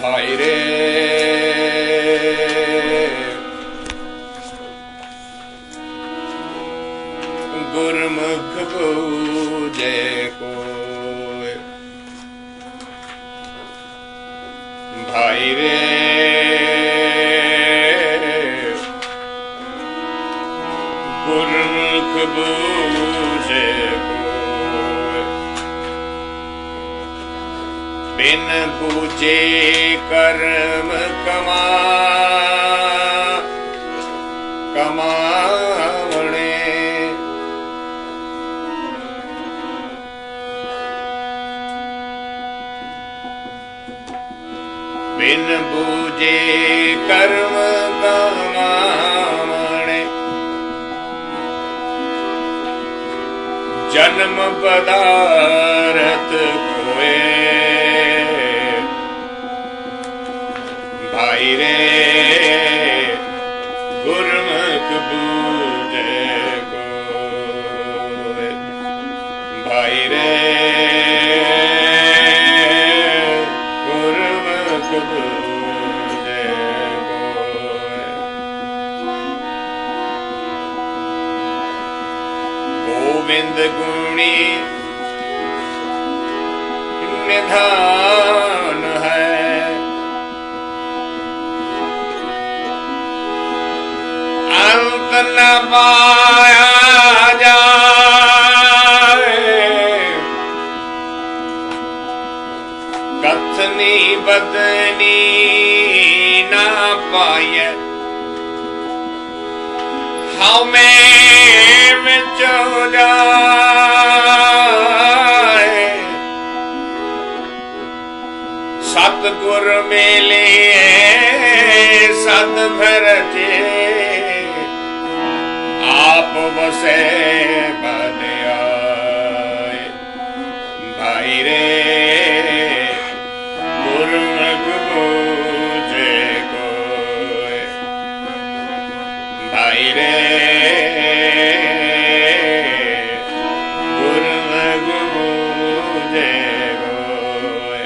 भाई रे गुरमुख बूझे कोय, भाई रे गुरमुख बूझे कोय, बिन बूझे कर्म कमावणे, बिन बूझे कर्म कमावणे, जन्म पदारथ खोए, भाई रे गुरमुख बूझे कोय, भाई रे गुरमुख बूझे कोय। गोविंद गुणी निधान है, अंत न पाया जाए, कथनी बदनी ना पाए, हमें विच हो जाए, सतगुर मेले सद भरजे, आप बसे बन आए, भाई रे गुरमुख बूझे कोय, भाई रे गुरमुख बूझे कोय,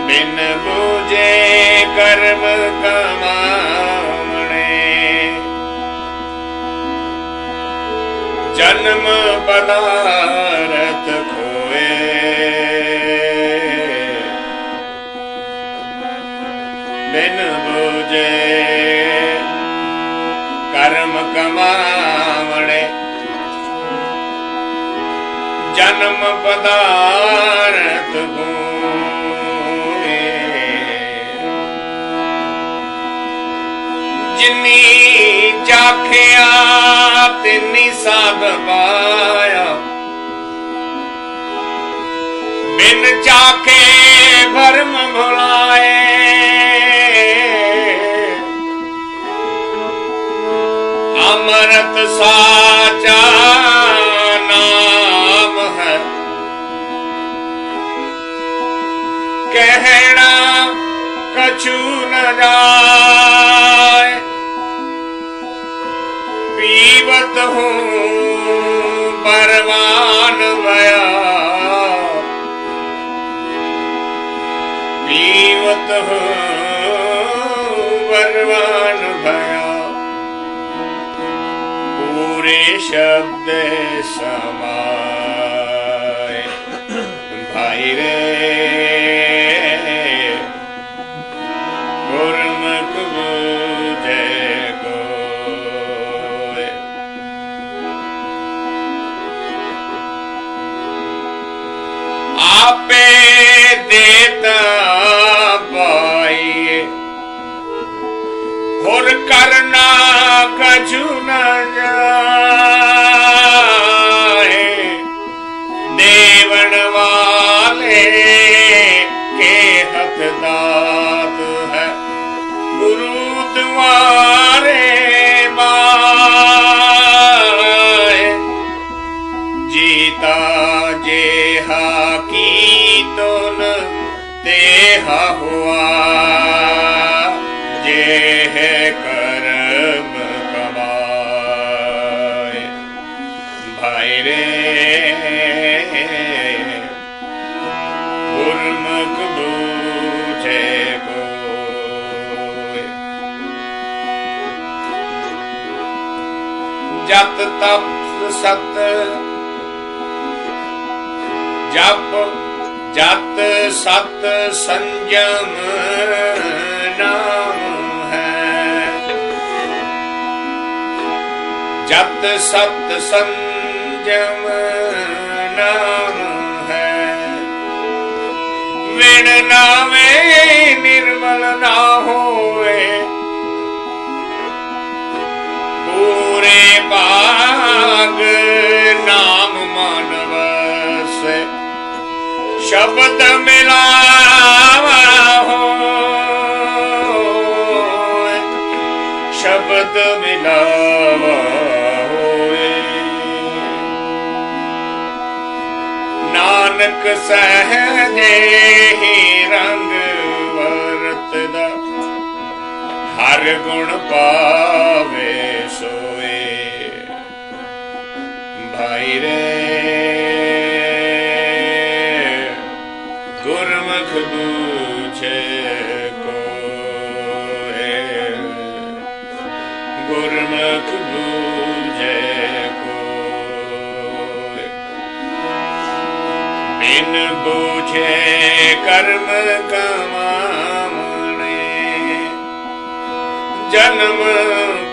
बिन बूझे कर्म कमावणे, जन्म पदारथ खोए, बिन बूझे कर्म कमावणे, जन्म पदारथ खोए, जिनी चाखिया तिनी साध पाया, बिन चाखे भरम भुलाए, अमृत साचा नाम है, कहना कछु न जाए, पीवत हूँ परवान भया, पीवत हूँ परवान भया, पूरे शब्द समाए, भाई रे गुरमुख बूझे कोय, आपे देता पाइए, और करना कछु न जाए, देवन वाले के हथ दात है, गुरु तुम्हारे बाए, जीता जेहा की तो न तेहा हुआ, जे है कर्म कमाए, भाई रे गुरमुख तप सत जप जत सत संयम नाम है। जत सत संयम नाम है। विण नामे निर्मल ना होए पूरे भाग नाम मानवस शब्द मिलावा हो। शब्द मिलावा होए। नानक सहजे ही रंग वरतदा हर गुण पावे सोए। भाई रे गुरमुख बूझे कोय। गुरमुख बूझे कोय। बिन बूझे कर्म कमाने जन्म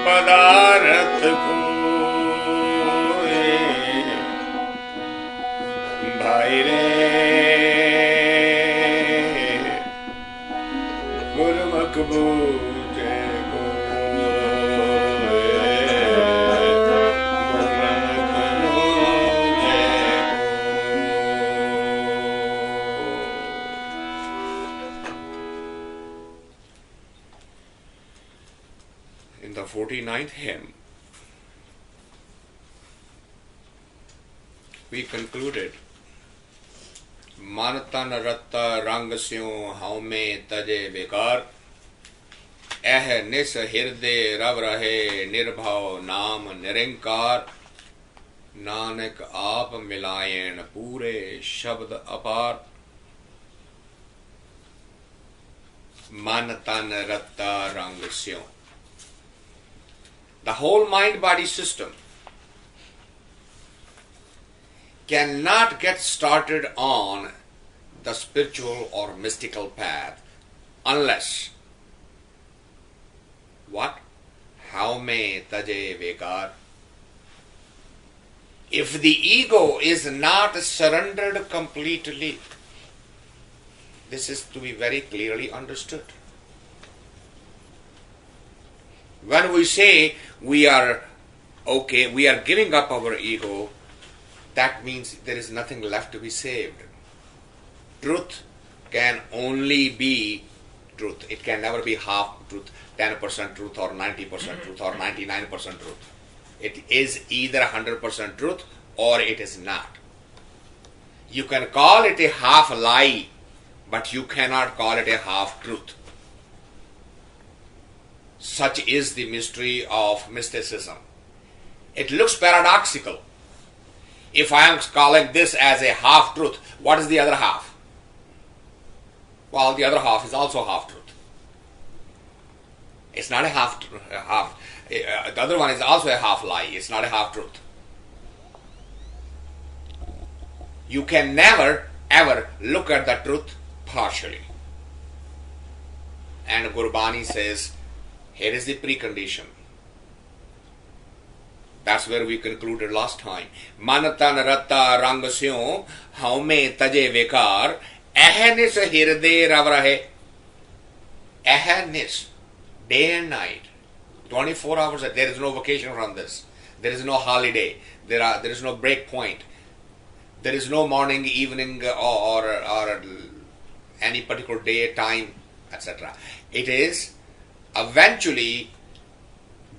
पदार्थ कोय। भाई रे गुरमुख बूझे कोय। गुरमुख बूझे कोय। In the 49th hymn, we concluded मन तन रत्ता रंग स्यों हाउ में तजे बेकार। एह निस हृदय रव रहे निर्भाव नाम निरंकार। नानक आप मिलायन पूरे शब्द अपार। मन तन रत्ता रंग स्यों। The whole mind-body system cannot get started on the spiritual or mystical path unless what? How may taje vekar. If the ego is not surrendered completely, this is to be very clearly understood. When we say we are okay, we are giving up our ego, that means there is nothing left to be saved. Truth can only be truth. It can never be half truth, 10% truth or 90% truth or 99% truth. It is either 100% truth or it is not. You can call it a half lie, but you cannot call it a half truth. Such is the mystery of mysticism. It looks paradoxical. If I am calling this as a half truth, what is the other half? Well, the other half is also half truth. It's not a half. The other one is also a half lie. It's not a half truth. You can never ever look at the truth partially. And Gurbani says, here is the precondition. That's where we concluded last time. Man tan ratta rang syon haume taje vekar ahnis hirde rav rahe. Ahnis, day and night, 24 hours. There is no vacation from this. There is no holiday. There is no break point. There is no morning, evening, or any particular day, time, etc. It is eventually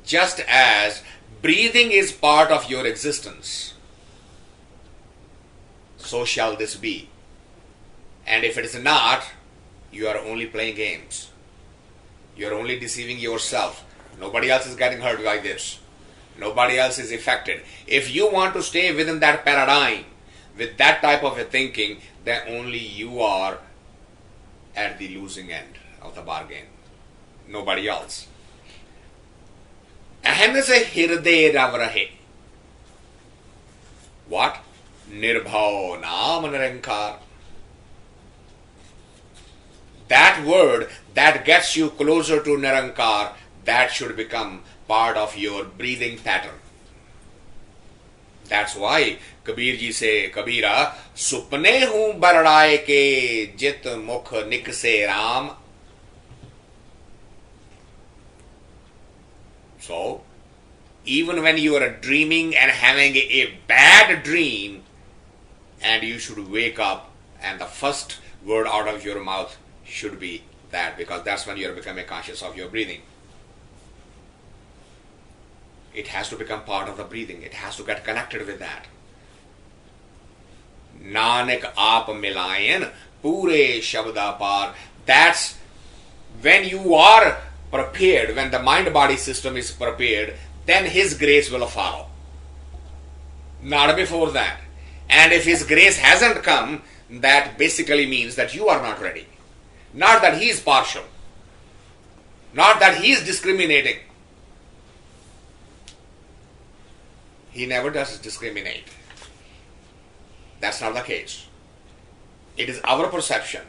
just as breathing is part of your existence, so shall this be. And if it is not, you are only playing games. You are only deceiving yourself. Nobody else is getting hurt by this. Nobody else is affected. If you want to stay within that paradigm, with that type of a thinking, then only you are at the losing end of the bargain. Nobody else. Aham se hirde rav rahe. What? Nirbhau Naam Nirankar. That word that gets you closer to Nirankar, that should become part of your breathing pattern. That's why Kabir ji say, Kabira, supne hu bardaye ke jit mukh nikse Ram. So, even when you are dreaming and having a bad dream, and you should wake up, and the first word out of your mouth should be that, because that's when you are becoming conscious of your breathing. It has to become part of the breathing. It has to get connected with that. Nanak aap milayan pure shabda par. That's when you are prepared, when the mind-body system is prepared, then His grace will follow. Not before that. And if His grace hasn't come, that basically means that you are not ready. Not that He is partial. Not that He is discriminating. He never does discriminate. That's not the case. It is our perception.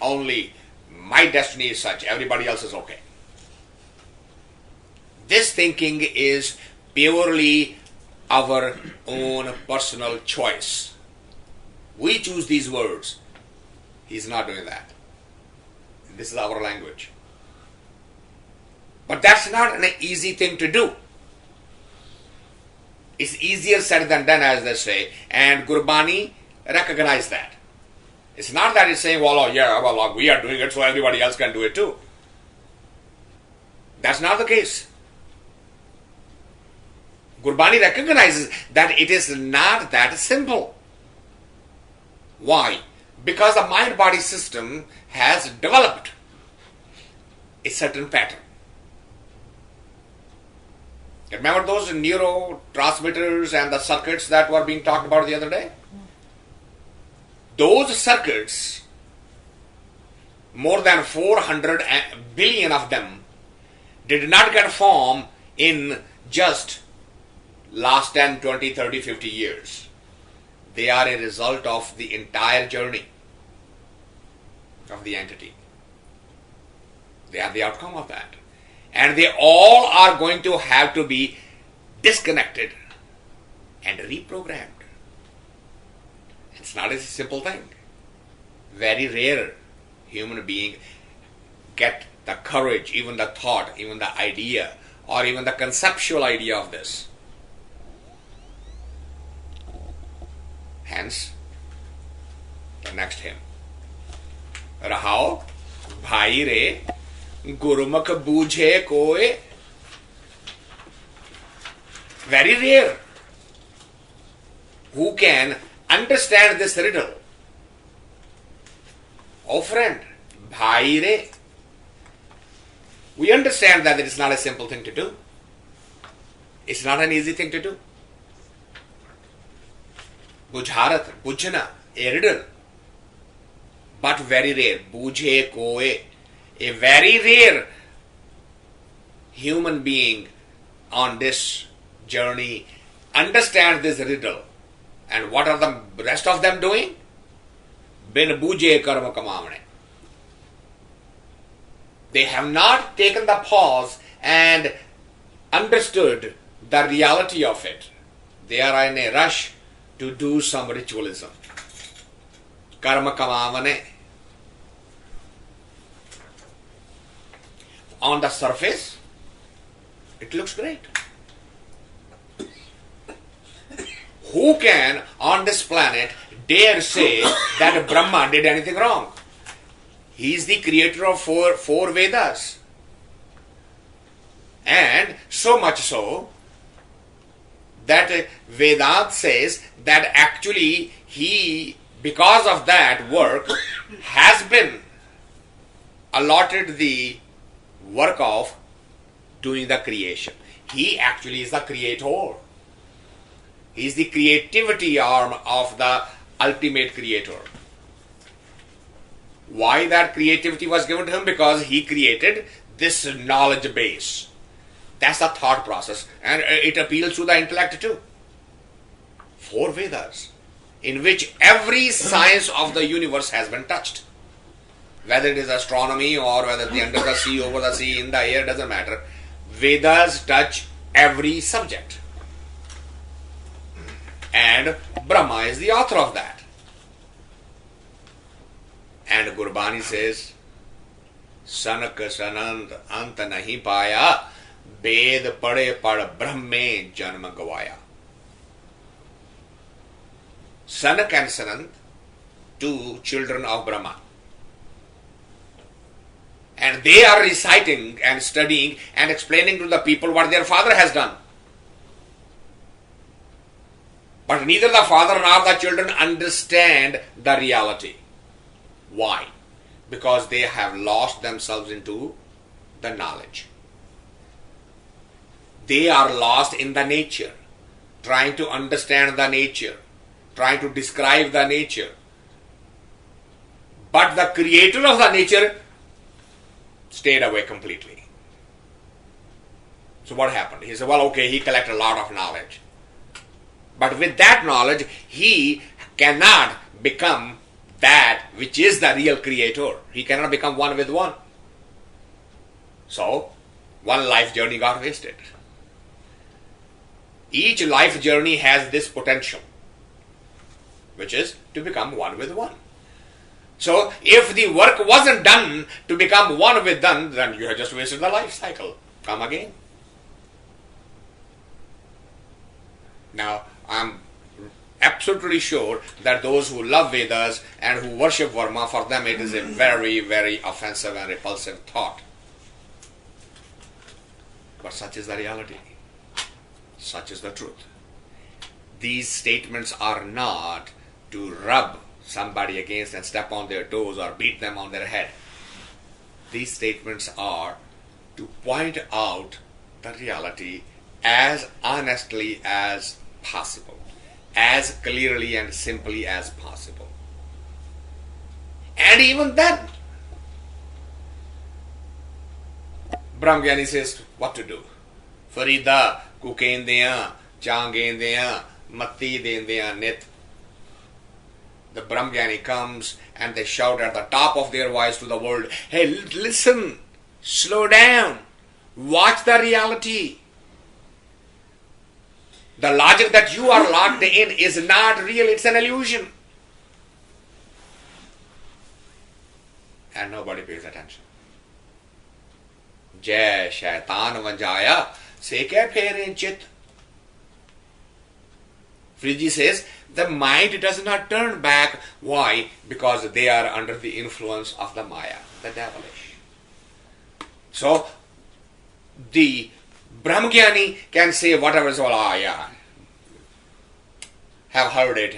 Only my destiny is such, everybody else is okay. This thinking is purely our own personal choice. We choose these words. He's not doing that. This is our language. But that's not an easy thing to do. It's easier said than done, as they say, and Gurbani recognized that. It's not that it's saying, well, we are doing it so everybody else can do it too. That's not the case. Gurbani recognizes that it is not that simple. Why? Because the mind-body system has developed a certain pattern. Remember those neurotransmitters and the circuits that were being talked about the other day? Those circuits, more than 400 billion of them, did not get formed in just last 10, 20, 30, 50 years. They are a result of the entire journey of the entity. They are the outcome of that. And they all are going to have to be disconnected and reprogrammed. It's not a simple thing. Very rare human being get the courage, even the thought, even the idea, or even the conceptual idea of this. Hence, the next hymn. Rahao, Bhaee re, Gurmukh Boojey Koey. Very rare. Who can understand this riddle? Oh friend, Bhaee re. We understand that it is not a simple thing to do. It's not an easy thing to do. Bujharat, Bujna, a riddle. But very rare. Boojey Koey. A very rare human being on this journey understand this riddle. And what are the rest of them doing? Bin Boojey karma kamavane. They have not taken the pause and understood the reality of it. They are in a rush to do some ritualism. Karma kamavane. On the surface, it looks great. Who can on this planet dare say that Brahma did anything wrong? He is the creator of four Vedas. And so much so that Vedant says that actually he, because of that work, has been allotted the work of doing the creation. He actually is the creator. He is the creativity arm of the ultimate creator. Why that creativity was given to him? Because he created this knowledge base. That's the thought process, and it appeals to the intellect too. 4 Vedas, in which every science of the universe has been touched. Whether it is astronomy or whether the under the sea, over the sea, in the air, doesn't matter. Vedas touch every subject. And Brahma is the author of that. And Gurbani says, Sanak sanand ant nahi paya, Ved pade pad brahme janma gavaya. Sanak and Sanand, 2 children of Brahma. And they are reciting and studying and explaining to the people what their father has done. But neither the father nor the children understand the reality. Why? Because they have lost themselves into the knowledge. They are lost in the nature, trying to understand the nature, trying to describe the nature. But the creator of the nature stayed away completely. So what happened? He said, well, okay, he collected a lot of knowledge. But with that knowledge, he cannot become that which is the real creator. He cannot become one with one. So, one life journey got wasted. Each life journey has this potential, which is to become one with one. So, if the work wasn't done to become one with them, then you have just wasted the life cycle. Come again. Now, I'm absolutely sure that those who love Vedas and who worship Varma, for them it is a very, very offensive and repulsive thought. But such is the reality. Such is the truth. These statements are not to rub somebody against and step on their toes or beat them on their head. These statements are to point out the reality as honestly as possible, as clearly and simply as possible. And even then, Brahmgyani says what to do. Farida kukendeya, changendeya, matti dendeya nit. The Brahmgyani comes and they shout at the top of their voice to the world, hey, listen, slow down, watch the reality. The logic that you are locked in is not real, it's an illusion. And nobody pays attention. Jai Shaitan Vanjaya Seke Pherin Chit. Friji says, the mind does not turn back. Why? Because they are under the influence of the Maya, the devilish. So, the Brahmgyani can say whatever is all, yeah, have heard it,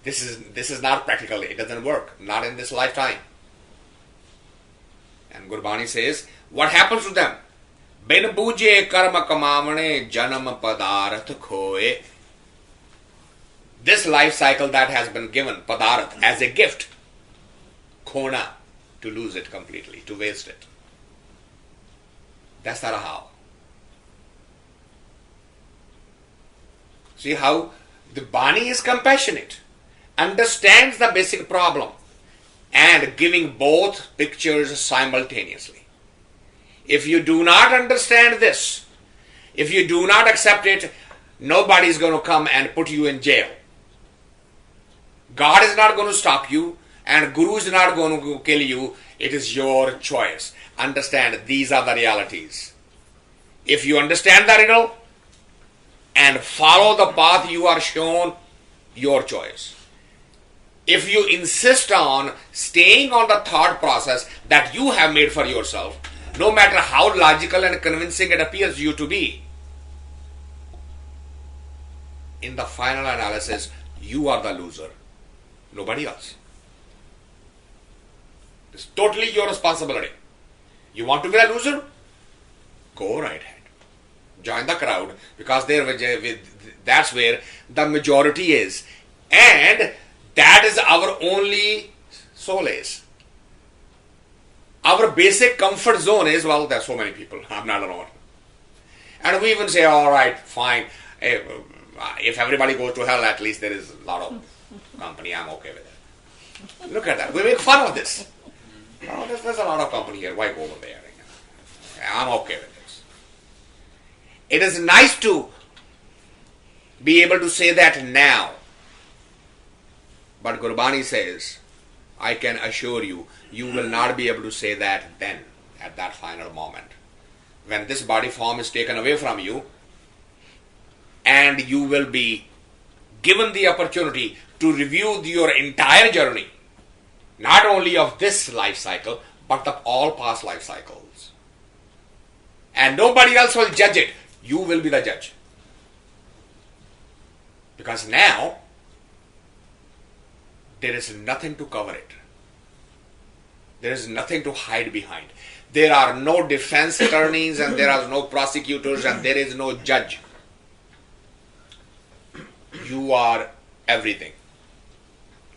this is not practical, it doesn't work, not in this lifetime. And Gurbani says, what happens to them? Bin Boojey karma kamavane janam padarth koey. This life cycle that has been given, padarth, as a gift, khona, to lose it completely, to waste it. That's not how. See how the Bani is compassionate, understands the basic problem, and giving both pictures simultaneously. If you do not understand this, if you do not accept it, nobody is going to come and put you in jail. God is not going to stop you, and Guru is not going to kill you. It is your choice. Understand, these are the realities. If you understand the riddle and follow the path you are shown, your choice. If you insist on staying on the thought process that you have made for yourself, no matter how logical and convincing it appears you to be, in the final analysis, you are the loser, nobody else. It's totally your responsibility. You want to be a loser? Go right ahead. Join the crowd, because that's where the majority is. And that is our only solace. Our basic comfort zone is, well, there's so many people, I'm not alone. And we even say, all right, fine, if everybody goes to hell, at least there is a lot of company, I'm okay with it. Look at that, we make fun of this. Oh, there's a lot of company here, why go over there? I'm okay with this. It is nice to be able to say that now. But Gurbani says, I can assure you, you will not be able to say that then, at that final moment. When this body form is taken away from you, and you will be given the opportunity to review your entire journey, not only of this life cycle, but of all past life cycles. And nobody else will judge it. You will be the judge. Because now, there is nothing to cover it. There is nothing to hide behind. There are no defense attorneys and there are no prosecutors and there is no judge. You are everything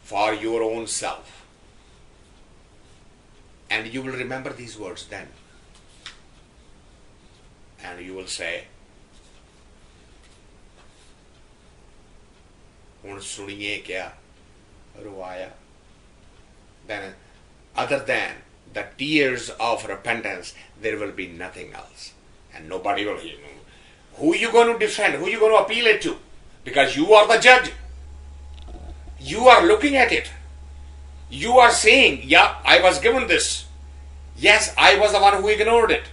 for your own self. And you will remember these words then. And you will say, "Hun suniye kya ruaya?" Then, other than the tears of repentance, there will be nothing else. And nobody will hear you. Who are you going to defend? Who are you going to appeal it to? Because you are the judge. You are looking at it. You are saying, yeah, I was given this. Yes, I was the one who ignored it.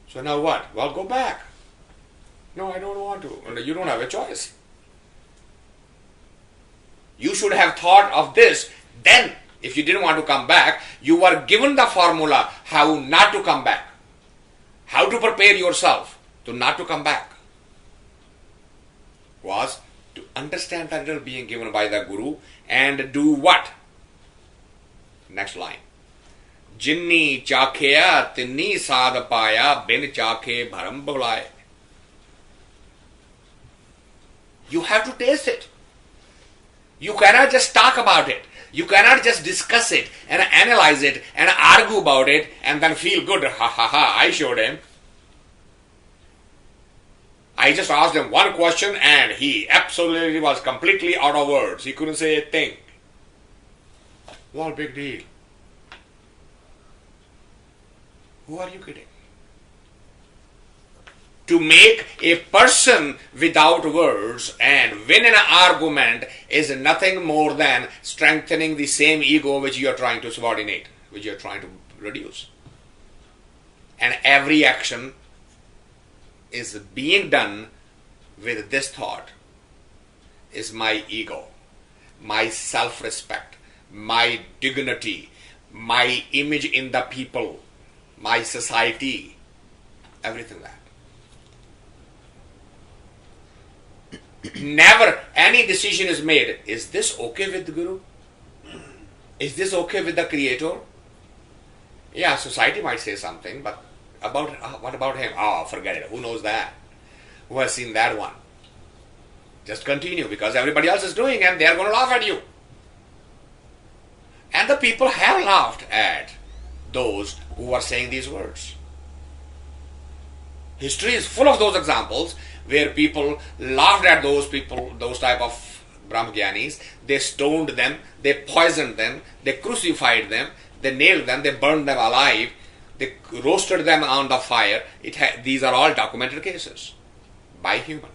So now what? Well, go back. No, I don't want to. You don't have a choice. You should have thought of this then. If you didn't want to come back, you were given the formula how not to come back. How to prepare yourself to not to come back. Was to understand that riddle being given by the Guru and do what? Next line. Jinni chakheya tinni sad paya bin chakhe bharam bhulaye. You have to taste it. You cannot just talk about it. You cannot just discuss it and analyze it and argue about it and then feel good. Ha ha ha, I showed him. I just asked him one question and he absolutely was completely out of words. He couldn't say a thing. What big deal? Who are you kidding? To make a person without words and win an argument is nothing more than strengthening the same ego which you are trying to subordinate, which you are trying to reduce. And every action is being done with this thought. Is my ego, my self-respect, my dignity, my image in the people, my society, everything that. Never any decision is made. Is this okay with the Guru? Is this okay with the Creator? Yeah, society might say something, but what about him? Oh, forget it. Who knows that? Who has seen that one? Just continue because everybody else is doing and they are going to laugh at you. And the people have laughed at those who are saying these words. History is full of those examples where people laughed at those people, those type of Brahmagyanis. They stoned them, they poisoned them, they crucified them, they nailed them, they burned them alive, they roasted them on the fire. These are all documented cases by human.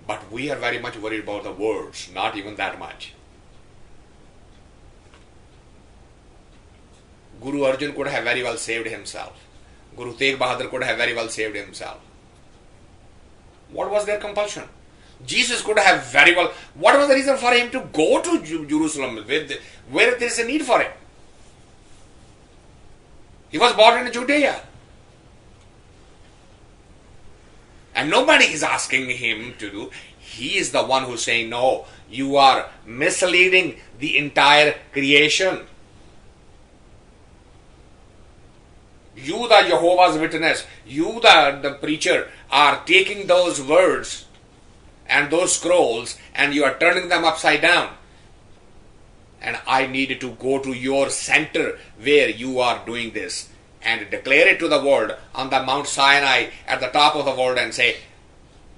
But we are very much worried about the words, not even that much. Guru Arjan could have very well saved himself. Guru Tegh Bahadur could have very well saved himself. What was their compulsion? Jesus could have very well... What was the reason for him to go to Jerusalem where there is a need for it? He was born in Judea. And nobody is asking him to do. He is the one who is saying, no, you are misleading the entire creation. You, the Jehovah's Witness, you, the preacher, are taking those words and those scrolls and you are turning them upside down. and I need to go to your center where you are doing this and declare it to the world on the Mount Sinai at the top of the world and say,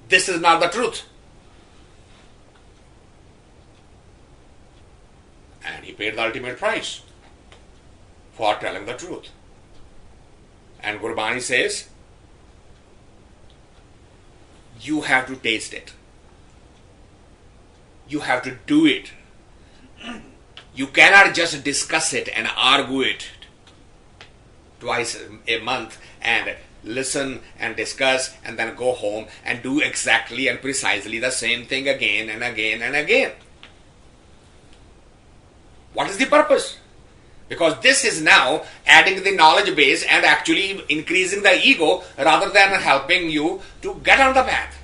this is not the truth. And he paid the ultimate price for telling the truth. And Gurbani says, you have to taste it. You have to do it. You cannot just discuss it and argue it twice a month and listen and discuss and then go home and do exactly and precisely the same thing again and again and again. What is the purpose? Because this is now adding the knowledge base and actually increasing the ego rather than helping you to get on the path.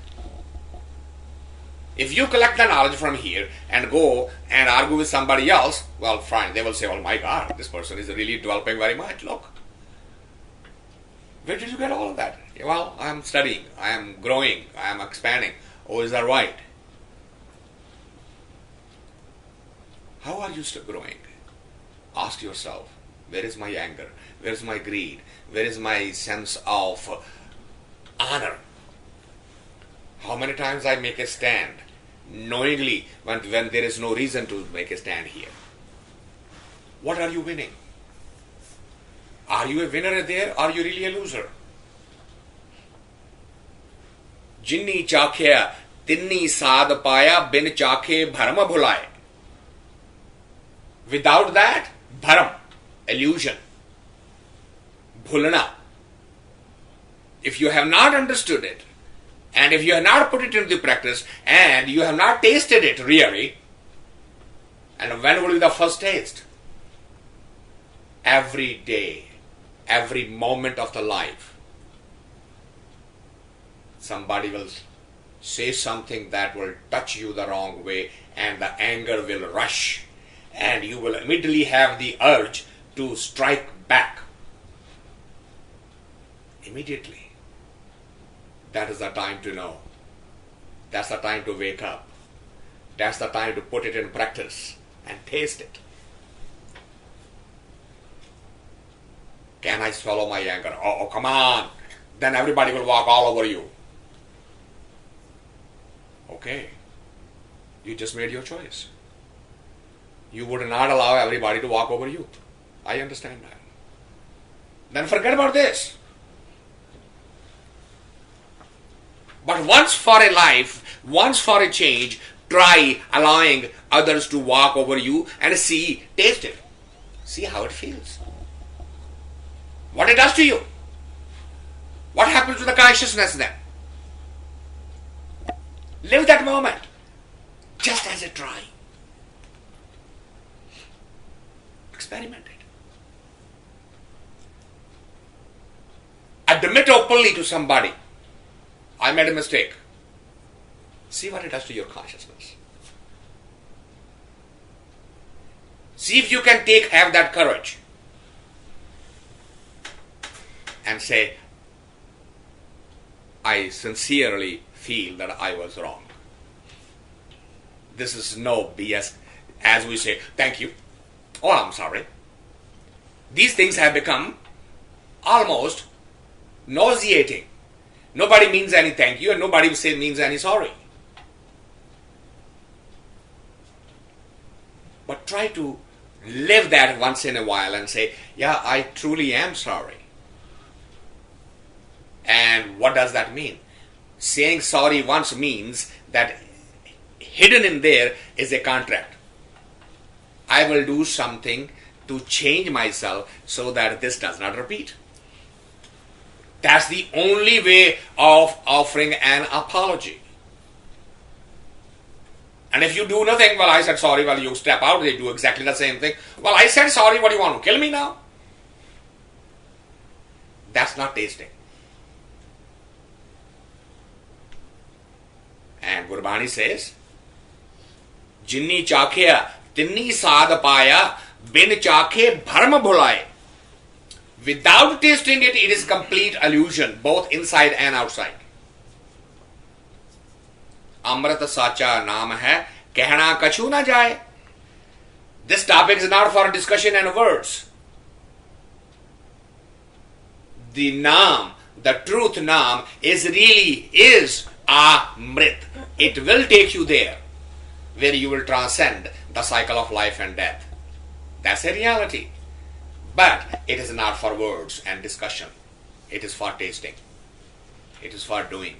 If you collect the knowledge from here and go and argue with somebody else, well, fine, they will say, oh my God, this person is really developing very much. Look, where did you get all of that? Well, I am studying, I am growing, I am expanding. Oh, is that right? How are you still growing? Ask yourself, where is my anger? Where is my greed? Where is my sense of honor? How many times I make a stand knowingly when there is no reason to make a stand here? What are you winning? Are you a winner there? Or are you really a loser? Jinni chakhya tinni saad paya bin chakhe bharma bhulaye. Without that, bharam, illusion, bhulna. If you have not understood it, and if you have not put it into practice, and you have not tasted it really, and when will be the first taste? Every day, every moment of the life, somebody will say something that will touch you the wrong way, and the anger will rush, and you will immediately have the urge to strike back. Immediately. That is the time to know. That's the time to wake up. That's the time to put it in practice and taste it. Can I swallow my anger? Oh, come on. Then everybody will walk all over you. Okay. You just made your choice. You would not allow everybody to walk over you. I understand that. Then forget about this. But once for a life, once for a change, try allowing others to walk over you and see, taste it. See how it feels. What it does to you. What happens to the consciousness then? Live that moment. Just as a try. Experiment it. Admit openly to somebody, I made a mistake. See what it does to your consciousness. See if you can have that courage and say, I sincerely feel that I was wrong. This is no BS. As we say, thank you. Oh, I'm sorry. These things have become almost nauseating. Nobody means any thank you and nobody means any sorry. But try to live that once in a while and say, yeah, I truly am sorry. And what does that mean? Saying sorry once means that hidden in there is a contract. I will do something to change myself so that this does not repeat. That's the only way of offering an apology. And if you do nothing, well, I said sorry, well, you step out, they do exactly the same thing. Well, I said sorry, what do you want to kill me now? That's not tasting. And Gurbani says, Jinni chakhya tinni saad paya bin chakhe bharma bhulaye. Without tasting it, it is complete illusion, both inside and outside. Amrit sacha naam hai, कहना कछु ना जाए. This topic is not for discussion and words. The Naam, the truth Naam, is Amrit. It will take you there, where you will transcend the cycle of life and death. That's a reality. But it is not for words and discussion. It is for tasting. It is for doing.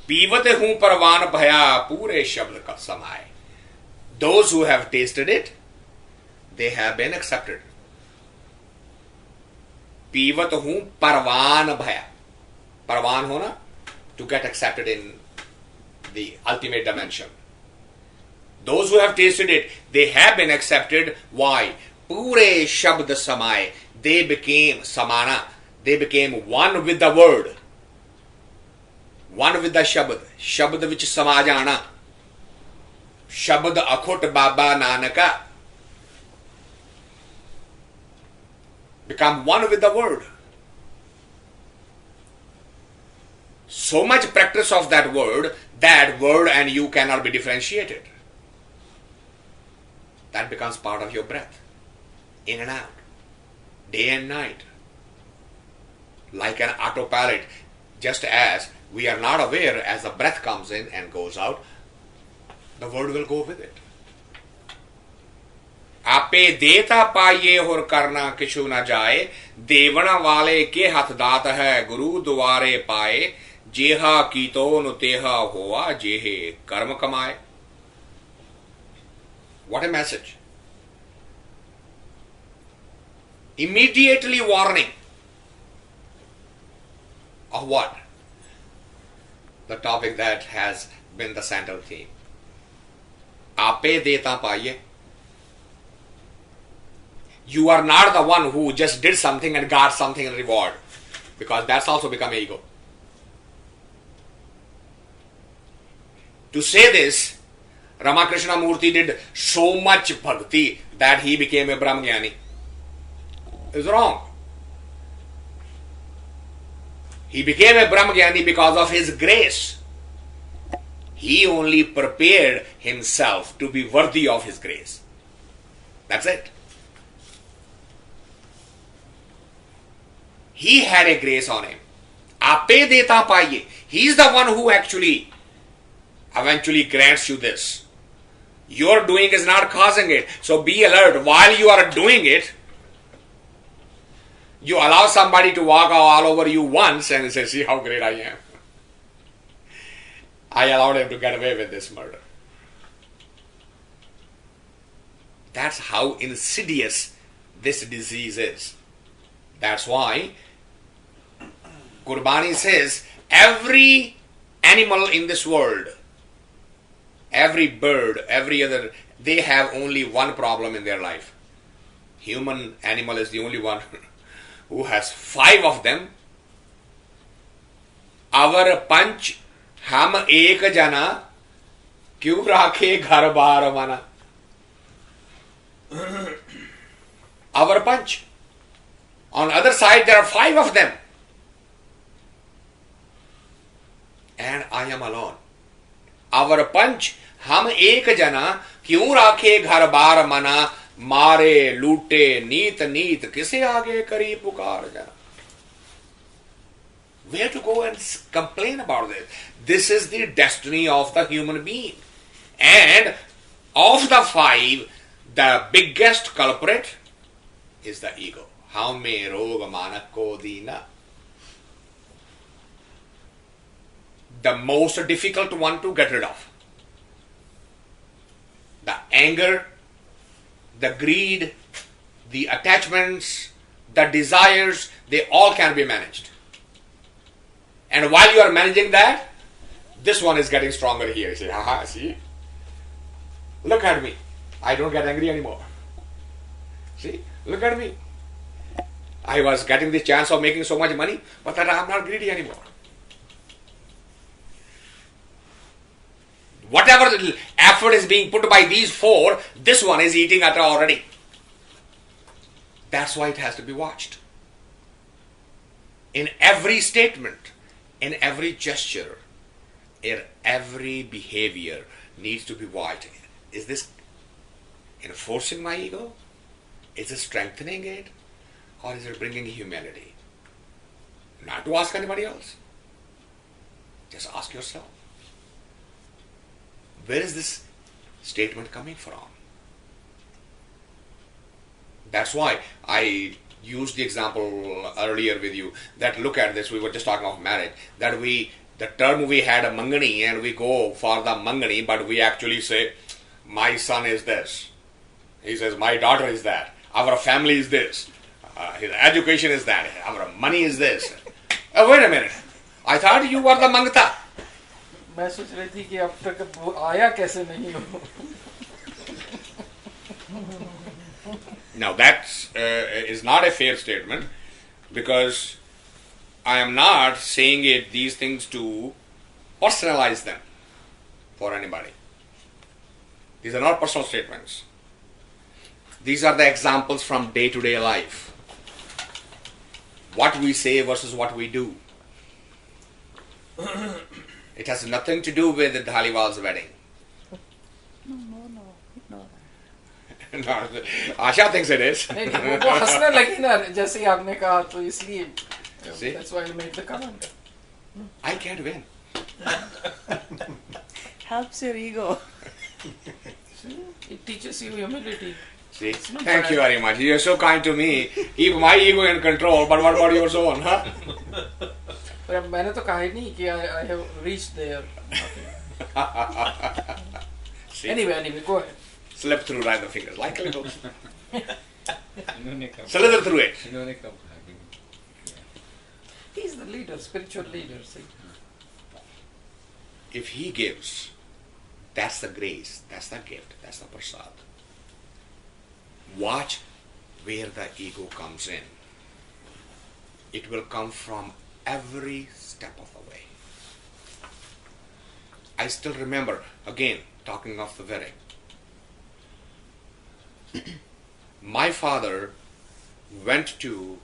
पीवत हूं परवान भया पूरे शब्द का समाए. Those who have tasted it, they have been accepted. पीवत हूं परवान भया. परवान होना, to get accepted in the ultimate dimension. Those who have tasted it, they have been accepted. Why? Pure shabd samay. They became samana. They became one with the word. One with the shabd. Shabd which sama jana. Shabd akhut Baba Nanaka. Become one with the word. So much practice of that word and you cannot be differentiated. That becomes part of your breath. In and out. Day and night. Like an autopilot. Just as we are not aware as the breath comes in and goes out, the word will go with it. आपे देता पाइए और करना किछु न जाए, देवना वाले के हाथ दात है, गुरु द्वारे पाए, जेहा कीतो नु तेहा होआ, जेहे कर्म कमाए. What a message. Immediately warning. Of what? The topic that has been the central theme. Ape deta paye. You are not the one who just did something and got something in reward. Because that's also become ego. To say this, Ramakrishna Murthy did so much bhakti that he became a Brahmajnani. Is wrong. He became a Brahmajnani because of his grace. He only prepared himself to be worthy of his grace. That's it. He had a grace on him. Ape deta paye. He is the one who actually eventually grants you this. Your doing is not causing it. So be alert. While you are doing it, you allow somebody to walk all over you once and say, see how great I am. I allowed him to get away with this murder. That's how insidious this disease is. That's why Gurbani says every animal in this world, every bird, every other, they have only one problem in their life. Human animal is the only one who has 5 of them. Our panch हम एक जना क्यों राखे घर बार मना. Our punch. On the other side there are 5 of them. And I am alone. Our punch. हम एक जना क्यों राखे घर बार मना. मारे लूटे नीत नीत किसे आगे करी पुकार जना. Where to go and complain about this? This is the destiny of the human being. And of the 5, the biggest culprit is the ego. How me rog manak ko dina. The most difficult one to get rid of. The anger, the greed, the attachments, the desires, they all can be managed. And while you are managing that, this one is getting stronger here. You say, haha, see? Look at me. I don't get angry anymore. See? Look at me. I was getting the chance of making so much money, but that I am not greedy anymore. Whatever effort is being put by these 4, this one is eating at already. That's why it has to be watched. In every statement, in every gesture, in every behavior needs to be watched. Is this enforcing my ego? Is it strengthening it? Or is it bringing humility? Not to ask anybody else. Just ask yourself. Where is this statement coming from? That's why I used the example earlier with you that look at this, we were just talking of marriage, that the term we had a mangani and we go for the mangani, but we actually say, my son is this. He says, my daughter is that. Our family is this. His education is that. Our money is this. Wait a minute. I thought you were the mangta. मैं सोच रही थी कि अब तक वो आया कैसे नहीं हो. Now that is not a fair statement, because I am not saying these things to personalize them for anybody. These are not personal statements. These are the examples from day-to-day life. What we say versus what we do. It has nothing to do with Dhaliwal's wedding. No. No, Asha thinks it is. नहीं, वो हंसने लगी ना जैसे ही आपने कहा तो इसलिए. See? That's why you made the comment. I can't win. Helps your ego. It teaches you humility. See? not Thank bad. you very much. You are so kind to me. Keep my ego in control, but what about your own, huh? पर मैंने तो कहा ही नहीं कि I have reached there. See? Anyway, go ahead. Slip through right the fingers, like a little. इन्होंने कब Slither through it. इन्होंने कब कहा कि He's the leader, spiritual leader. See? If he gives, that's the grace, that's the gift, that's the prasad. Watch where the ego comes in. It will come from every step of the way. I still remember, again, talking of the wedding. My father went to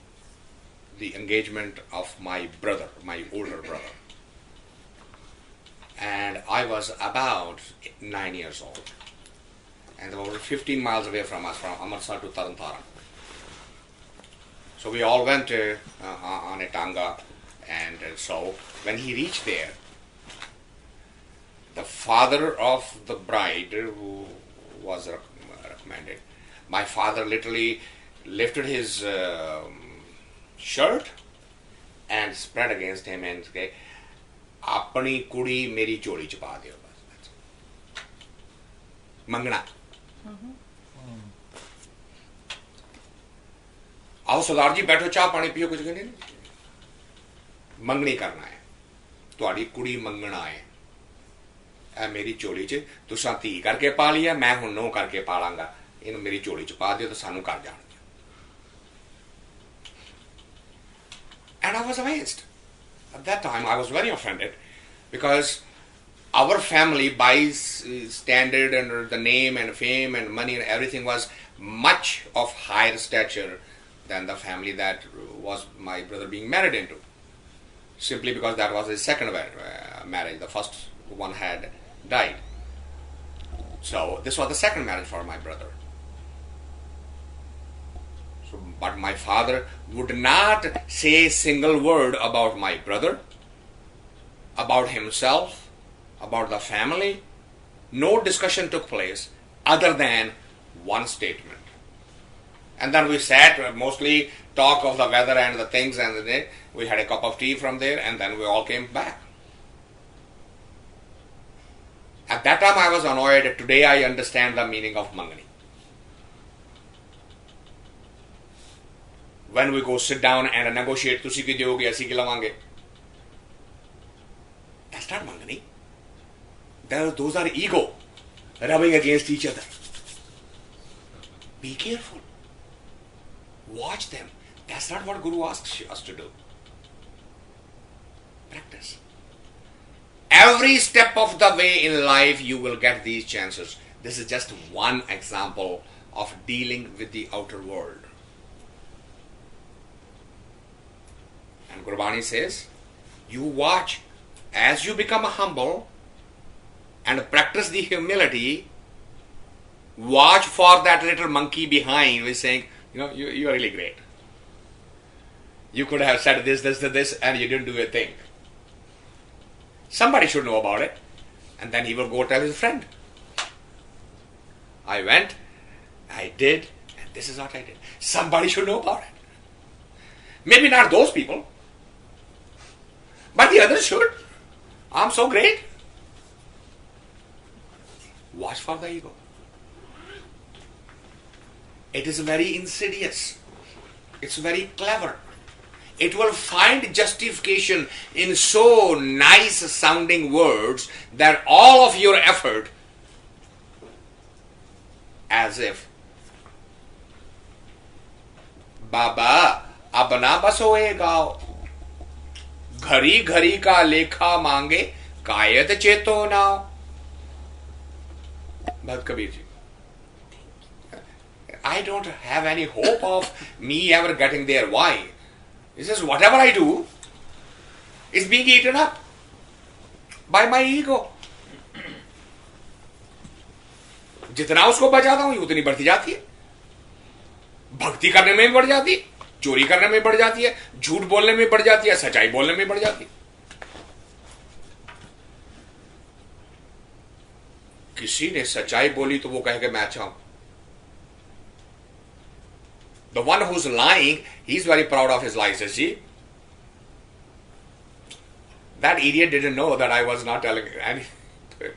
the engagement of my brother, my older brother. And I was about 9 years old. And they were 15 miles away from us, from Amritsar to Tarantara. So we all went on a tanga. And so when he reached there, the father of the bride who was recommended, my father literally lifted his shirt and spread against him and said, अपनी कुड़ी मेरी चोरी च पा दियो बस. मंगना. आओ सरदार जी बैठो चाह पानी पियो कुछ कहने नहीं. मंगनी करना है. तुहाडी कुड़ी मंगना है. ए मेरी चोली च तुसां धी करके पा लिया, मैं हुण नूं करके पालांगा. इन्हूं मेरी चोली च पा दियो तो सानू कर जाण. And I was amazed. At that time, I was very offended because our family, by standard and the name and fame and money and everything, was much of higher stature than the family that was my brother being married into. Simply because that was his second marriage. The first one had died. So this was the second marriage for my brother. But my father would not say a single word about my brother, about himself, about the family. No discussion took place other than one statement. And then we sat, mostly talk of the weather and the things, and then we had a cup of tea from there, and then we all came back. At that time I was annoyed. Today I understand the meaning of Mangani. When we go sit down and negotiate, तुसी की दोगे ऐसी की लवांगे. That's not Mangani. Those are ego rubbing against each other. Be careful. Watch them. That's not what Guru asks us to do. Practice. Every step of the way in life you will get these chances. This is just one example of dealing with the outer world. And Gurbani says, you watch as you become humble and practice the humility, Watch for that little monkey behind who is saying, you are really great. You could have said this, and you didn't do a thing. Somebody should know about it. And then he will go tell his friend. I went, I did, and this is what I did. Somebody should know about it. Maybe not those people, but the others should. I'm so great. Watch for the ego. It is very insidious. It's very clever. It will find justification in so nice sounding words that all of your effort, as if, Baba, अब ना बस होए गाओ, घड़ी घड़ी का लेखा मांगे, कायद चेतो नाओ. Bhatt Kabir ji. I don't have any hope of me ever getting there. Why? He says, whatever I do is being eaten up by my ego. जितना उसको बचाता हूं उतनी बढ़ती जाती है. भक्ति करने में भी बढ़ जाती है, चोरी करने में बढ़ जाती है, झूठ बोलने में बढ़ जाती है, सच्चाई बोलने में बढ़ जाती है. किसी ने सच्चाई बोली तो वो कहेगा मैं अच्छा हूं. The one who's lying, he's very proud of his lies. See, that idiot didn't know that I was not telling any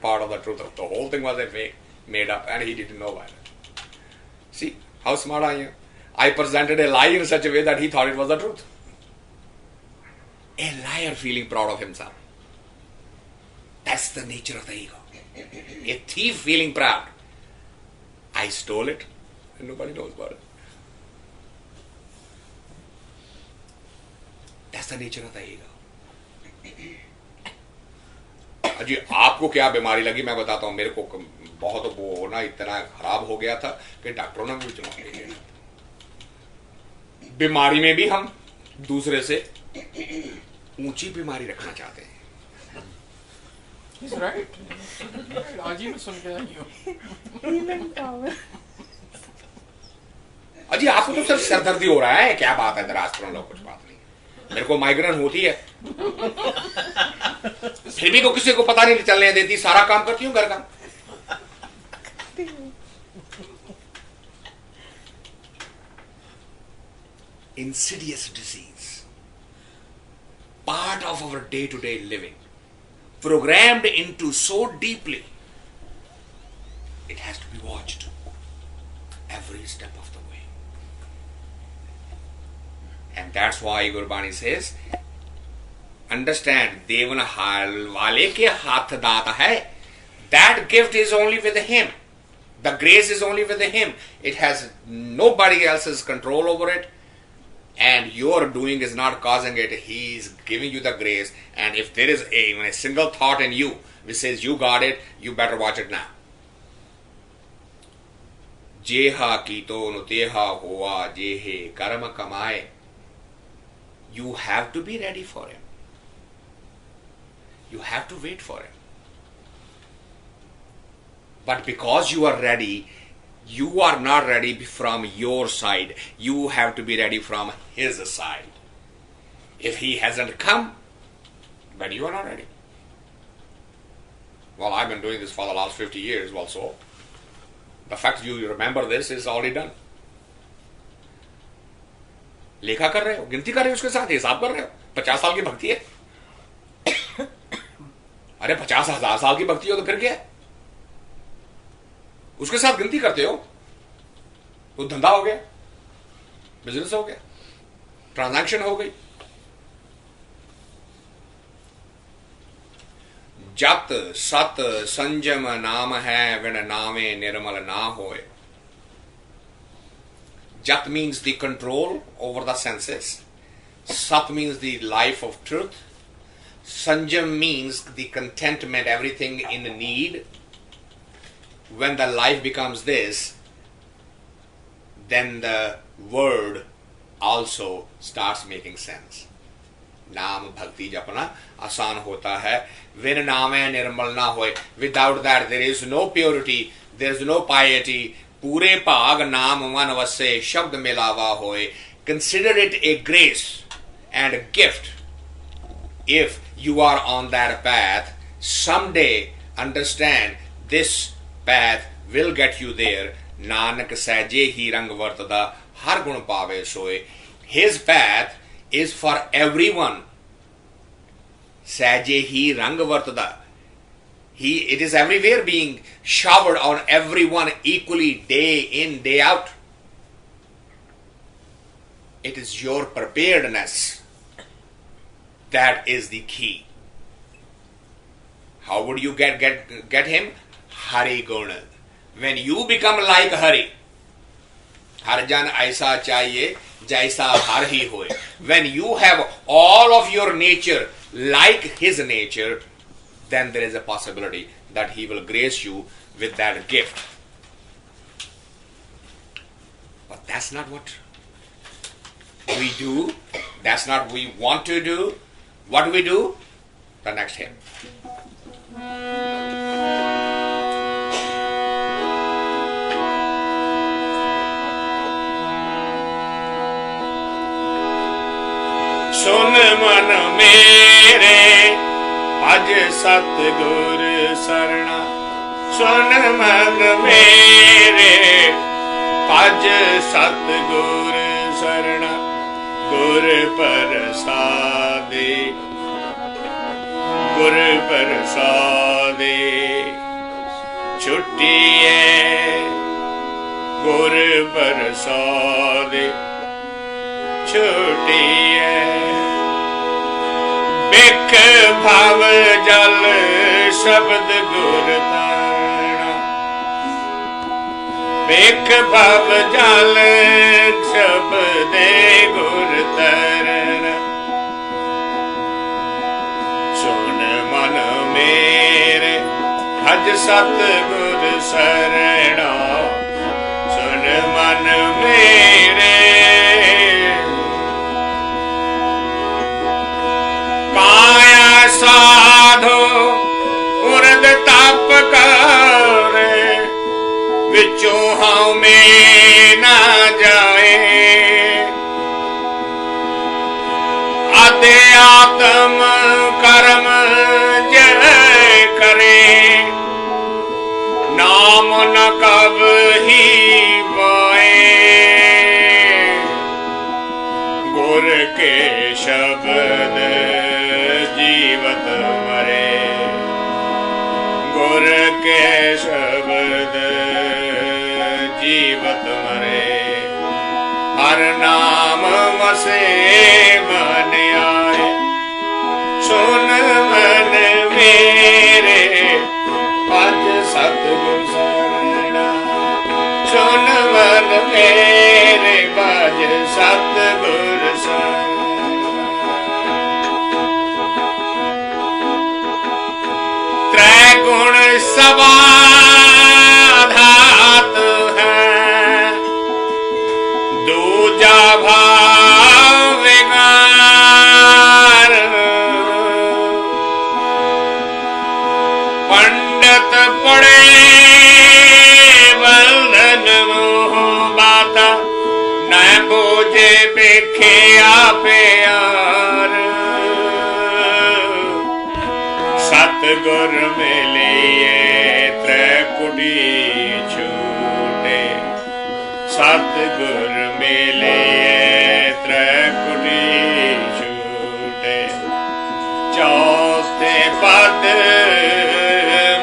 part of the truth. The whole thing was a fake, made up, and he didn't know about it. See how smart I am. I presented a lie in such a way that he thought it was the truth. A liar feeling proud of himself. That's the nature of the ego. A thief feeling proud. I stole it, and nobody knows about it. That's the nature of the ego. जी आपको क्या बीमारी लगी मैं बताता हूं. मेरे को बहुत वो ना इतना खराब हो गया था कि डॉक्टरों ने मुझे चुनौती दी. बीमारी में भी हम दूसरे से ऊंची बीमारी रखना चाहते हैं. He's right. आज ही मैं सुन के आई हूं. अजी आपको तो सिर्फ सरदर्दी हो रहा है. क्या बात है दराज लोग, कुछ बात नहीं. मेरे को माइग्रेन होती है, फिर भी को किसी को पता नहीं चलने देती. सारा काम करती हूँ घर का. Insidious disease, part of our day-to-day living, programmed into so deeply, it has to be watched every step of the way. And that's why Gurbani says, understand, Devan wale ke haath daata hai. That gift is only with him. The grace is only with him. It has nobody else's control over it. And your doing is not causing it. He is giving you the grace. And if there is even a single thought in you which says you got it, you better watch it now. Jeha kito nuteha hoa jehe karma kamaye. You have to be ready for him. You have to wait for him. But because you are ready, you are not ready from your side. You have to be ready from his side. If he hasn't come, then you are not ready. Well, I've been doing this for the last 50 years. Well, so the fact you remember this is already done. लेखा कर रहे हो, गिनती कर रहे हो, उसके साथ हिसाब कर रहे हो. 50 साल की भक्ति है. अरे 50,000 साल की भक्ति हो तो फिर क्या है? उसके साथ गिनती करते हो तो धंधा हो गया, बिजनेस हो गया, ट्रांजैक्शन हो गई. जत सत संजम नाम है विन नामे निर्मल ना होए. Jat means the control over the senses. Sat means the life of truth. Sanjam means the contentment, everything in need. When the life becomes this, then the word also starts making sense. Naam bhakti japana आसान होता है. When naam hai nirmal na hoye. Without that there is no purity, there is no piety. Pure bhag naam man vasse, shabd milawa hoye. Consider it a grace and a gift. If you are on that path, someday understand this path will get you there. Nanak saje hi rang vartada, har gun pave soye. His path is for everyone. Saje hi rang vartada. It is everywhere being showered on everyone equally, day in, day out. It is your preparedness that is the key. How would you get him? Hari Guna. When you become like Hari, Harjan aisa chahiye, jaisa har hi hoye. When you have all of your nature like his nature, then there is a possibility that he will grace you with that gift. But that's not what we do. That's not what we want to do. What do we do? The next hymn. Sun man mere Bhaj Satgur Sarna. Sun man mere Bhaj Satgur Sarna. Gur Prasade, Gur Prasade, Chuttiye, Gur Prasade, Chuttiye. Bik bhav jal shabd gur tarna. Bik bhav jal shabde gur tarna. Sun man mere bhaj Satgur sarna. Sun man mere काया साधो उर्द तप करे विचों हमें ना जाए आदे आत्म कर्म जय करे नाम न कब ही पाए गुर के शब्द जीवत मरे गुर के शब्द जीवत मरे हर नाम मसे मन आए सुन मन मेरे भज सतगुर सरना सुन मन मेरे भज सतगुर सरना गुण सवाधात है दूजा भाव विकार पंडित पड़े बंधन मोह बाता न बोझे बेखे आपे यार सतगुर मिलिए त्रैकुटी छूटे सतगुर मिलिए त्रैकुटी छूटे चौथे पद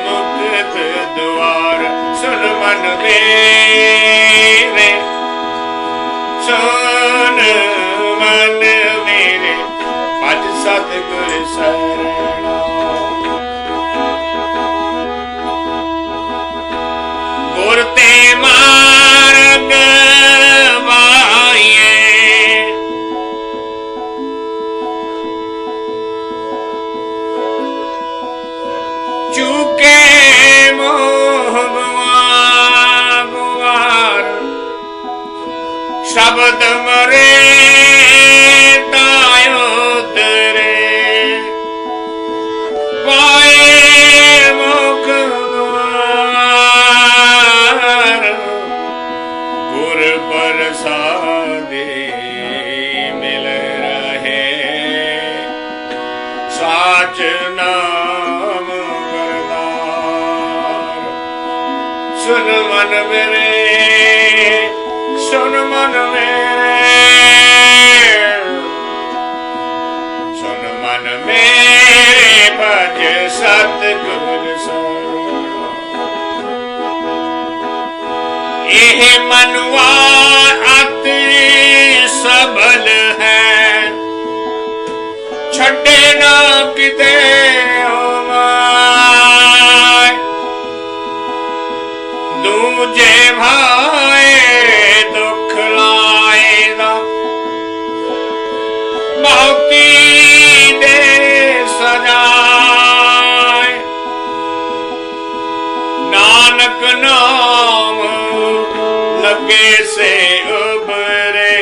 मुक्त द्वार सुन मन मेरे सुन मन मेरे भज सतगुर सरना गुरते मार्ग माये चूके मोह गुवार शब्द मरे तायो तेरे पाए मुख गुवार साच नाम वरदार। सुन मन मेरे, सुन मन मेरे, सुन मन मेरे, भज सतगुर सरना। एह मनुआ अति सबल है, छड़े ना किते माय। दूजे भाए दुख लाएगा, बहुती दे सजाए। नानक नाम लगे से उबरे,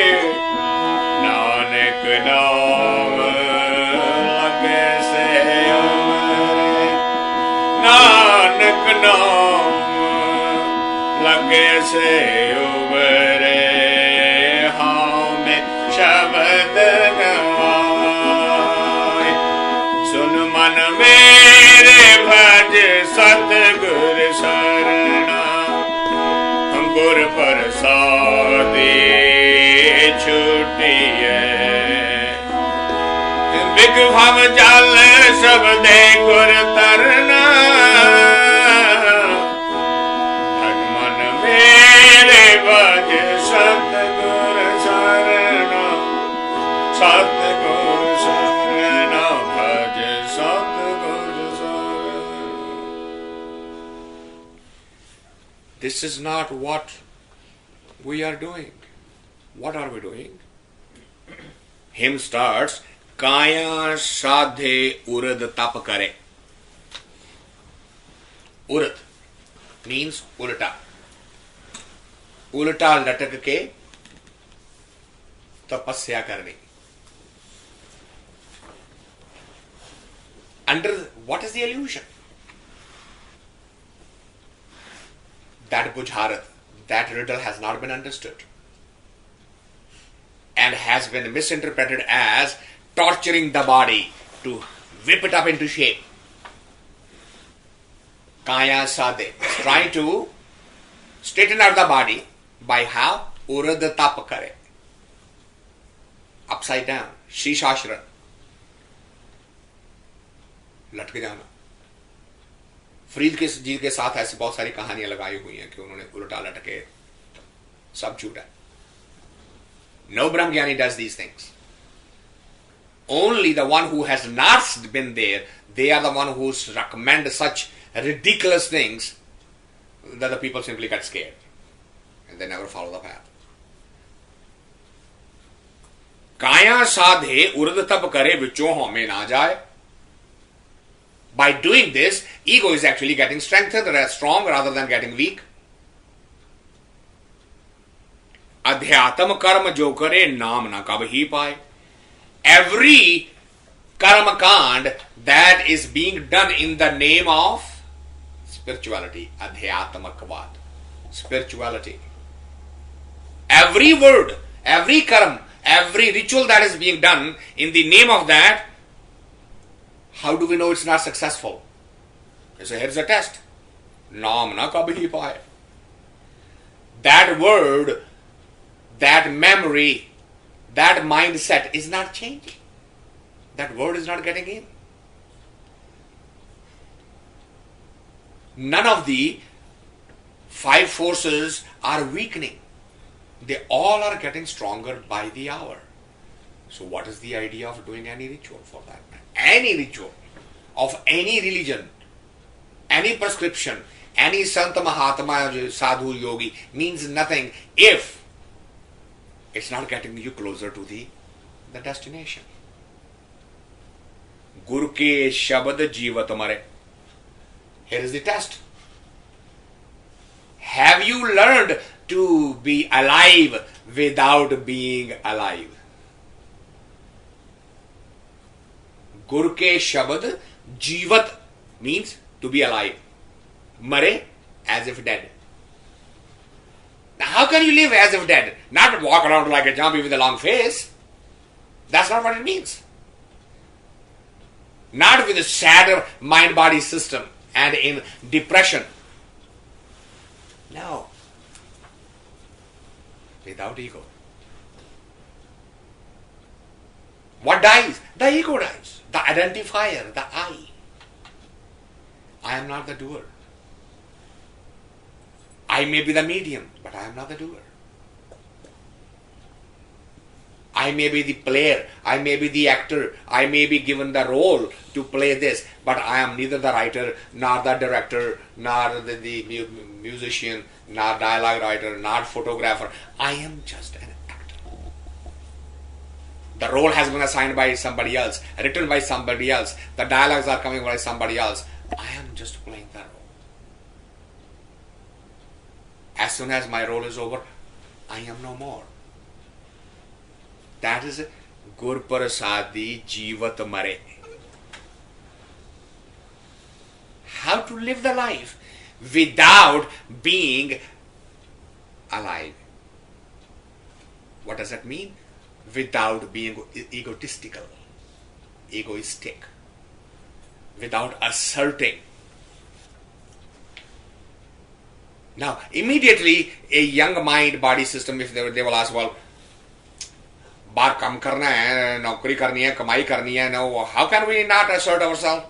नानक नाम लगे से उबरे, नानक नाम लगे से उबरे। हाँ में शब्द गवाए, सुन मन मेरे, भज सतगुर सरना। गुर प्रसादी छुटिए, विघ्न जल शब्दे गुर तरना। मन मेरे भज सतगुर सरना, सतगुर सरना, भज सतगुर Sarna. This is not what we are doing. What are we doing? Hymn starts, Kaya sadhe urad tap kare. Urad means ulta. Ulta latak ke tapasya karni. Under what is the illusion? That bujharat, that riddle has not been understood and has been misinterpreted as torturing the body to whip it up into shape. Kaya sadhe, trying to straighten out the body by how? Urad tap kare. Upside down, shishashra. लटके जाना। फरीद के जी के साथ ऐसी बहुत सारी कहानियां लगाई हुई हैं कि उन्होंने उल्टा लटके, सब झूठा। No Brahmgyani does these things. Only the one who has not been there, they are the one who recommend such ridiculous things that the people simply get scared and they never follow the path. Kaya sadhe urad tap kare vichon home na jaye. By doing this, ego is actually getting strengthened, strong rather than getting weak. Adhyatma karma jo kare naam na kab hi paye. Every karma kand that is being done in the name of spirituality, adhyatmakvad, spirituality. Every word, every karma, every ritual that is being done in the name of that, how do we know it's not successful? So here's a test. Naam na kabhi paye. That word, that memory, that mindset is not changing. That word is not getting in. None of the five forces are weakening. They all are getting stronger by the hour. So what is the idea of doing any ritual for that? Any ritual of any religion, any prescription, any Santa Mahatma, Sadhu, Yogi means nothing if it's not getting you closer to the destination. Guru ke shabad jivat mare. Here is the test. Have you learned to be alive without being alive? Guru ke shabad jivat means to be alive. Mare, as if dead. Now how can you live as if dead? Not walk around like a zombie with a long face. That's not what it means. not with a sad mind-body system and in depression. No. Without ego. What dies? The ego dies. The identifier, the I. I am not the doer. I may be the medium, but I am not the doer. I may be the player, I may be the actor, I may be given the role to play this, but I am neither the writer, nor the director, nor the musician, nor dialogue writer, nor photographer. I am just an actor. The role has been assigned by somebody else, written by somebody else, the dialogues are coming by somebody else. I am just playing the role. As soon as my role is over, I am no more. That is Gur Prasadi Jivat Mare. How to live the life without being alive. What does that mean? Without being egotistical, egoistic, without asserting. Now, immediately a young mind body system, if they will ask, well, बाहर काम करना है, नौकरी करनी है, कमाई करनी है, no, how can we not assert ourselves?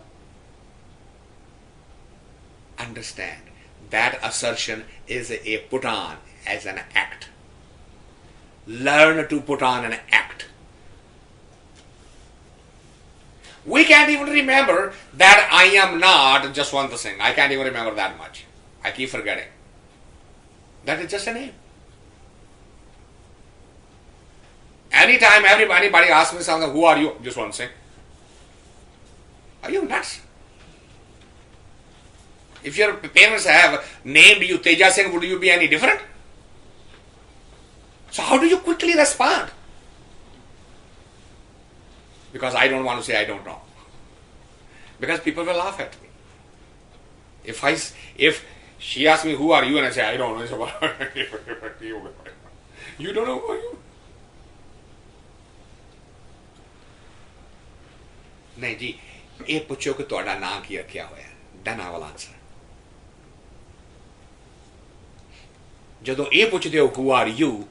Understand that assertion is a put on as an act. Learn to put on an act. We can't even remember that I am not just one thing. I can't even remember that much. I keep forgetting. That is just a name. Anytime anybody asks me something, who are you? Just one thing. Are you nuts? If your parents have named you Teja Singh, would you be any different? So how do you quickly respond? Because I don't want to say I don't know. Because people will laugh at me. If she asks me who are you and I say I don't know, it's about you don't know who are you? नहीं जी, ये पूछो कि ਤੁਹਾਡਾ ਨਾਂ ਕੀ ਰੱਖਿਆ ਹੋਇਆ? Then I will answer. ਜਦੋਂ ਇਹ ਪੁੱਛਦੇ ਹੋ who are you,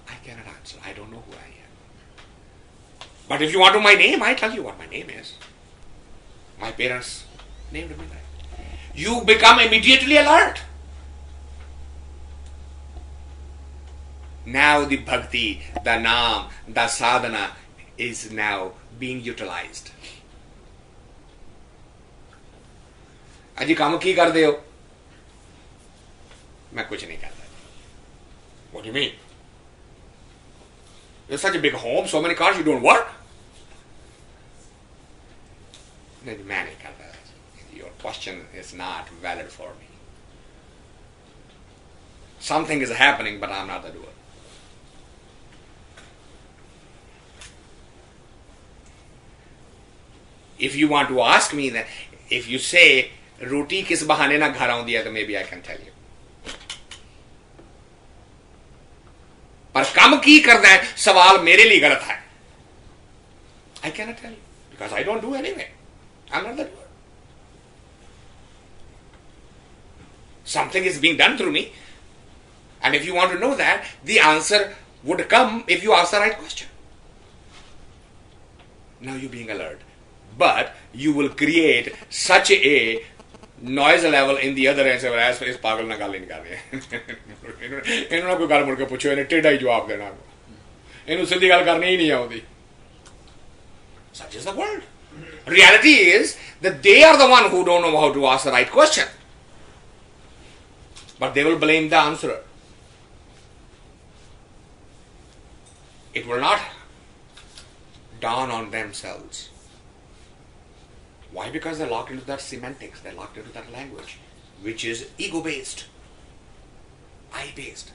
I cannot answer. I don't know who I am. But if you want to know my name, I tell you what my name is. My parents named me that. You become immediately alert. Now the bhakti, the naam, the sadhana is now being utilized. अजी काम की कर दे हो? मैं कुछ नहीं करता. What do you mean? You have such a big home, so many cars, you don't work? नहीं, मैं नहीं करता. Your question is not valid for me. Something is happening, but I'm not the doer. If you want to ask me that, if you say, roti kis bahane na ghar aaundi hai, then maybe I can tell you. पर काम की करना है, सवाल मेरे लिए गलत है. I cannot tell you because I don't do anyway. I'm not the doer. Something is being done through me, and if you want to know that, the answer would come if you ask the right question. Now you're being alert. But you will create such a noise level in the other end. As इस पागल ना गाली निकाल रहे. इन्होंने कोई गाल मुड़ के पूछो, इन्हें टेढ़ा ही जवाब देना. इन्होंने सीधी गाल करनी ही नहीं आती. Such is the world. Reality is that they are the one who don't know how to ask the right question. But they will blame the answerer. It will not dawn on themselves. Why? Because they're locked into that semantics, they're locked into that language, which is ego-based, I-based.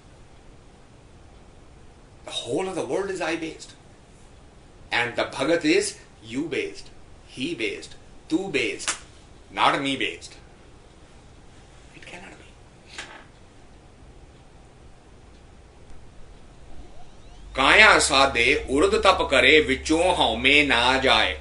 The whole of the world is I-based. And the Bhagat is you-based, he-based, tu-based, not me-based. It cannot be. Kaya sadhe urd tap kare vichon haume na jaye.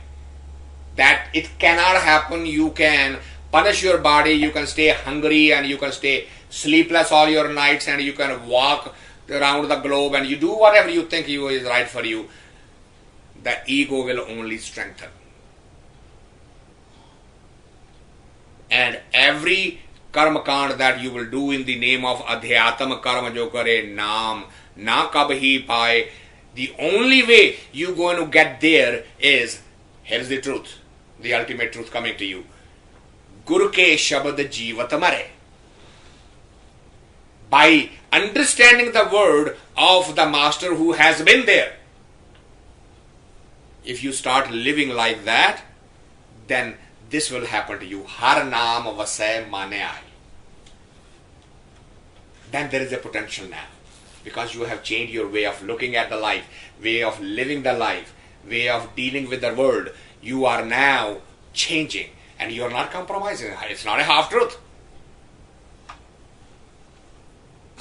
that it cannot happen. You can punish your body, you can stay hungry, and you can stay sleepless all your nights, and you can walk around the globe, and you do whatever you think is right for you. The ego will only strengthen. And every karma kand that you will do in the name of adhyatma karma jo kare naam na kab hi paaye, the only way you're going to get there is, here's the truth, the ultimate truth coming to you. Guru ke shabad jeevat mare. By understanding the word of the master who has been there, if you start living like that, then this will happen to you. Har naam vasay mane aaye. Then there is a potential now. Because you have changed your way of looking at the life, way of living the life, way of dealing with the world. You are now changing and you are not compromising. It's not a half-truth.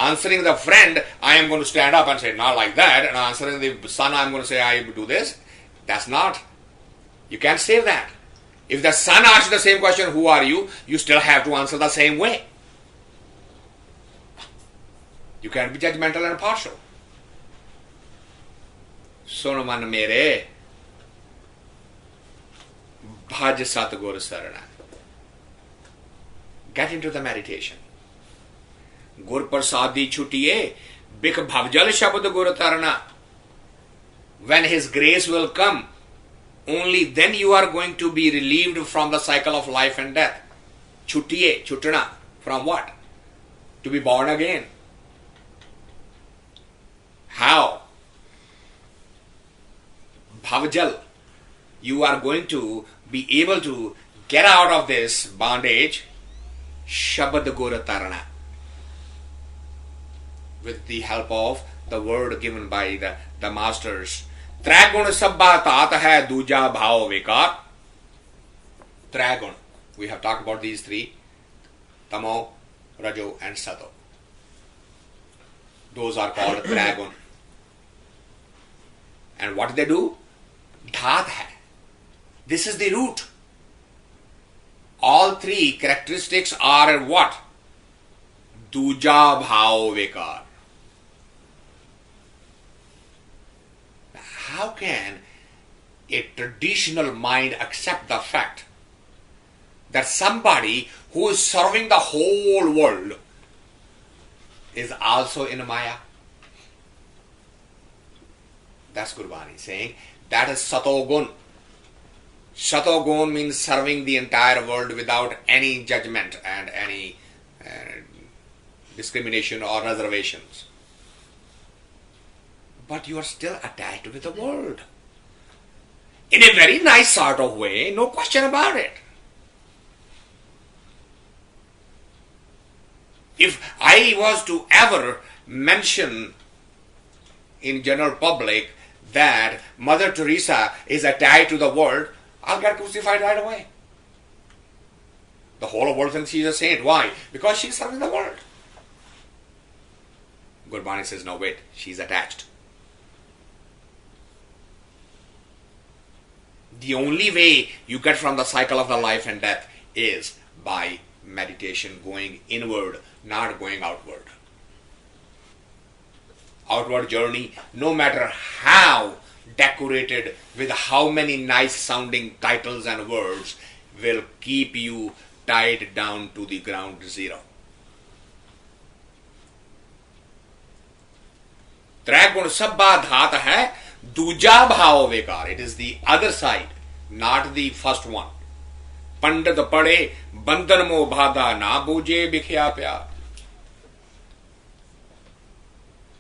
Answering the friend, I am going to stand up and say, not like that. And answering the son, I am going to say, I do this. That's not. You can't say that. If the son asks the same question, who are you? You still have to answer the same way. You can't be judgmental and partial. Sun man mere, bhaj satgur sarana. Get into the meditation. Gur prasadi chutiye, bik bhavjal shabad gur tarana. When his grace will come, only then you are going to be relieved from the cycle of life and death. Chutiye, chutana. From what? To be born again. How? Bhavjal. You are going to be able to get out of this bondage. Shabad Gura Tarana. With the help of the word given by the masters. Tragun sabba tat hai duja bhao vikar. Tragun. We have talked about these three. Tamo, Rajo and Sato. Those are called Tragun. And what do they do? Dhat hai. This is the root. All three characteristics are what? Duja bhao vikar. How can a traditional mind accept the fact that somebody who is serving the whole world is also in Maya? That's Gurbani saying that is Satogun. Satogun means serving the entire world without any judgment and any discrimination or reservations. But you are still attached with the world. In a very nice sort of way, no question about it. If I was to ever mention in general public that Mother Teresa is attached to the world, I'll get crucified right away. The whole world thinks she's a saint. Why? Because she's serving the world. Gurbani says, no, wait, she's attached. The only way you get from the cycle of the life and death is by meditation, going inward, not going outward. Outward journey, no matter how decorated with how many nice sounding titles and words, will keep you tied down to the ground zero. Tragun sabba dhat hai, duja bhao vikar. It is the other side, not the first one. Pandit pade, bandhan mo bhada na boojey bikhya pyar.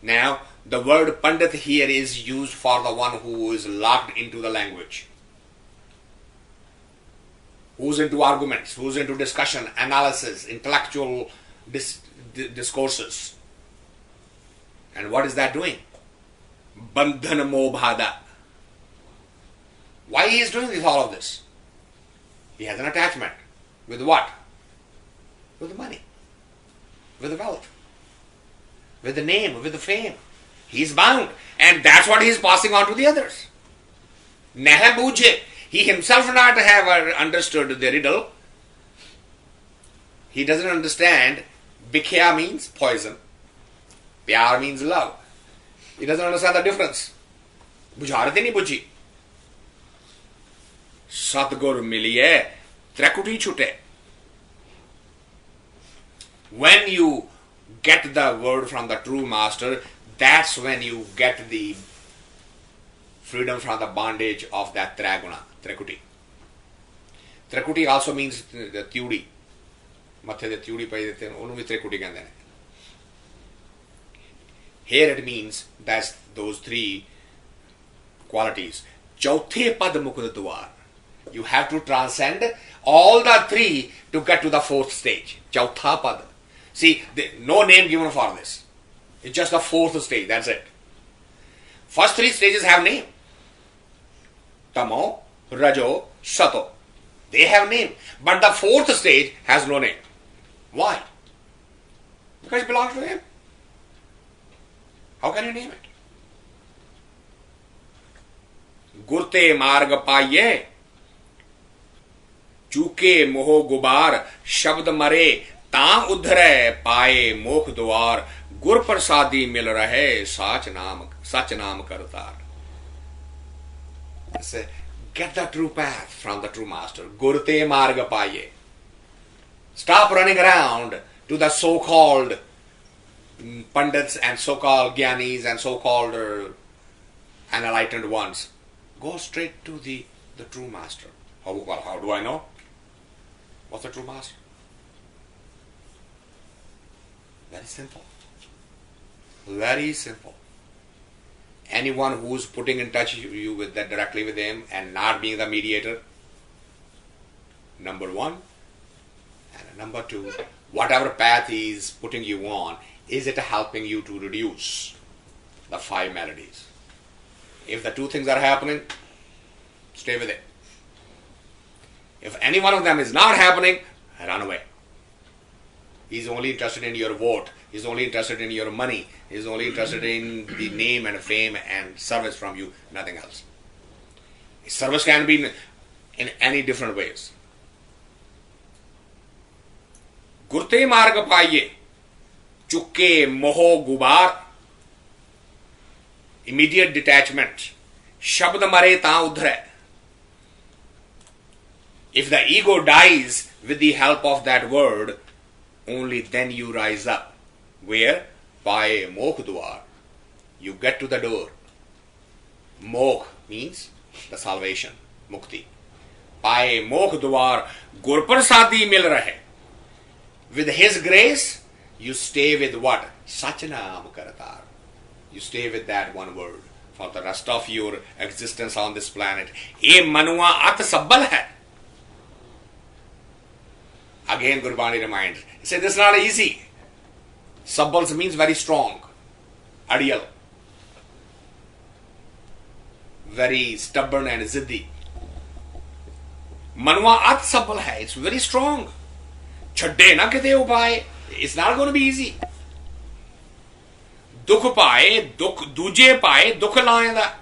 Now, the word Pandit here is used for the one who is locked into the language. Who's into arguments, who's into discussion, analysis, intellectual discourses. And what is that doing? Bandhan mo bhada. Why he is doing all of this? He has an attachment. With what? With the money. With the wealth. With the name, with the fame. He is bound. And that's what he is passing on to the others. Naha Boojey. He himself not have understood the riddle. He doesn't understand. Bhikhya means poison. Pyar means love. He doesn't understand the difference. Bujharati nahi bujhi. Satgur miliye, trakuti chute. When you get the word from the true master, that's when you get the freedom from the bondage of that traguna, trakuti. Trakuti also means the tyudi. Mathe de tyudi pai dete hain, onu bhi trakuti kehande hain. Here it means that's those three qualities. Chauthe pad mukd dwar. You have to transcend all the three to get to the fourth stage. Chautha pad. See, no name given for this. It's just the fourth stage, that's it. First three stages have name. Tamo, Rajo, Sato. They have name. But the fourth stage has no name. Why? Because it belongs to him. How can you name it? Gurte marg paiye, चूके मोह गुबार शब्द मरे तां उधरे पाए मोख द्वार गुर प्रसादी मिल रहे सच नाम Kartar. Get the true path from the true master. Gurte marg paye. Stop running around to the so-called pandits and so-called gyanis and so-called enlightened ones. Go straight to the true master. How do I know? What's the true master? Very simple. Very simple. Anyone who's putting in touch you with that directly with him and not being the mediator, number one. And number two, whatever path he is putting you on, is it helping you to reduce the 5 maladies? If the two things are happening, stay with it. If any one of them is not happening, run away. He's only interested in your vote. He's only interested in your money. He's only interested in the name and fame and service from you, nothing else. Service can be in any different ways. Gurte marg paiye, chukke moho gubar, immediate detachment. Shabd mare ta udhre. If the ego dies with the help of that word, only then you rise up. Where? By mokh dwar. You get to the door. Mokh means the salvation, mukti. By mokh dwar, gur prasadi mil rahe. With his grace, you stay with what? Sachanam karatar. You stay with that one word for the rest of your existence on this planet. Ye manua at sabbal hai. Again, Gurbani reminds, he said, this is not easy. Sabbal means very strong, adiyal, very stubborn and ziddi. Manwa at sabbal hai, it's very strong. Chadde na kite upay, it's not going to be easy. Dukh paye, duje paye, dukh laayanda.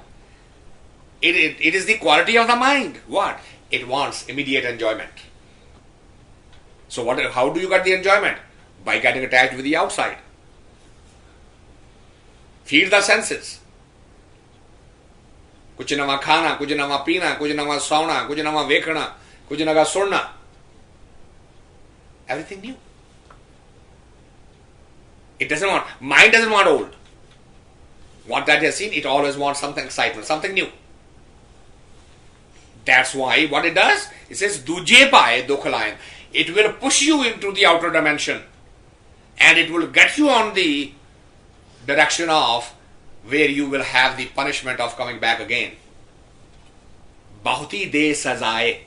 It is the quality of the mind. What? It wants immediate enjoyment. So how do you get the enjoyment? By getting attached with the outside. Feed the senses. Kuch nawa khana, kuch nawa peena, kuch nawa sauna, kuch nawa vekhna, kuch nawa sunna. Everything new. It doesn't want, mind doesn't want old. What that has seen, it always wants something excitement, something new. That's why what it does, it says, duje paye dukh layan. It will push you into the outer dimension and it will get you on the direction of where you will have the punishment of coming back again. Bahuti de sazaye,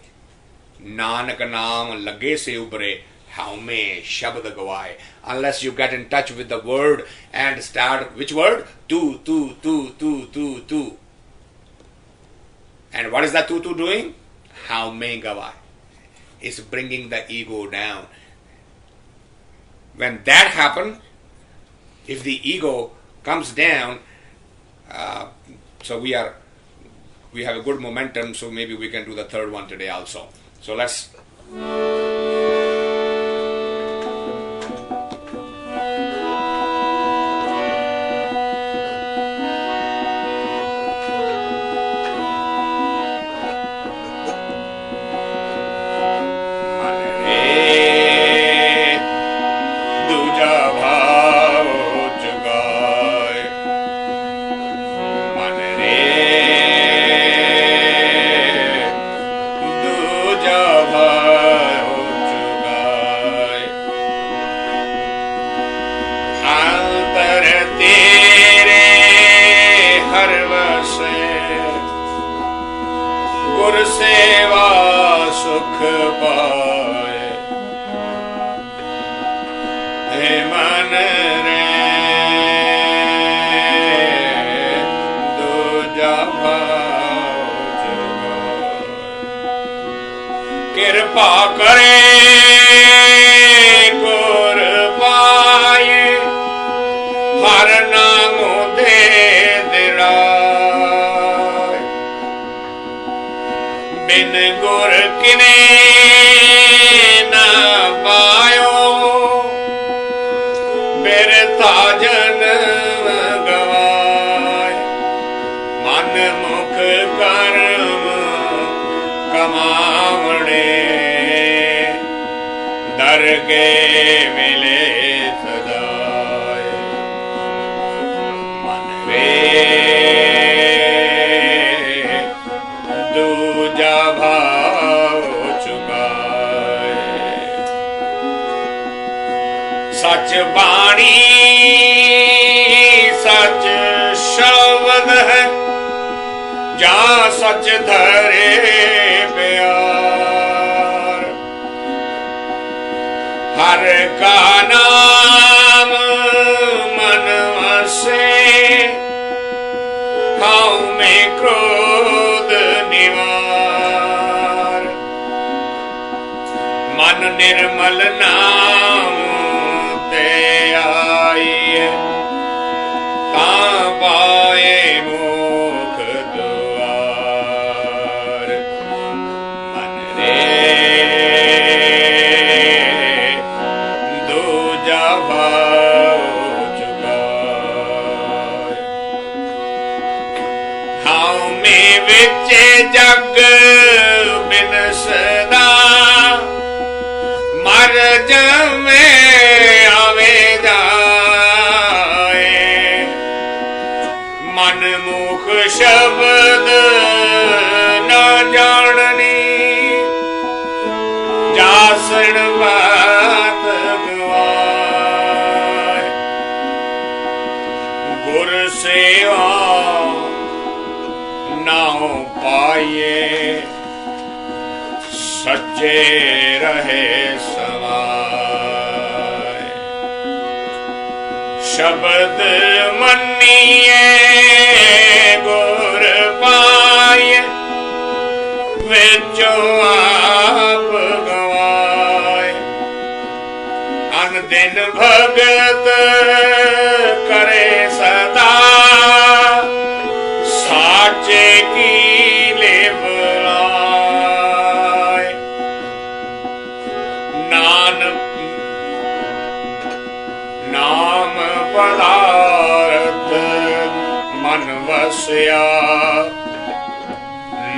nanak naam lage se ubre, haume shabd gawaye. Unless you get in touch with the word and start, which word? Tu. And what is that tu doing? Haume gawaye. Is bringing the ego down. When that happens, if the ego comes down, so we are we have a good momentum, so maybe we can do the third one today also. So let's. सेवा सुख पाए हे मन रे दूजा भाव जुगाए कृपा करे गुर पाए हर नाम दे बिन गुर किने न पायो बिरथा जन्म गवाए मन मुख कर्म कमावणे दरगे मिले सदाए मन रे दूजा भाव चुकाए सच बाणी सच शब्द है जा सच धरे प्यार हर का नाम मन वसे खाऊं में क्रोध निवार मन निर्मल नाम ते आई तां पाए मुख द्वार मन रे दूजा भाव चुकाए हाउ में विच जग बिन सदा मर जमे आवे जाए मन मुख शब्द न जाननी जासण बात गवाए गुर सेवा नाउ पाइए सच्चे रहे समाए शब्द मन्निए गुर पाए विचो आप गवाए अन दिन भगत करे सदा साचे की नाम पदार्थ मन वस्या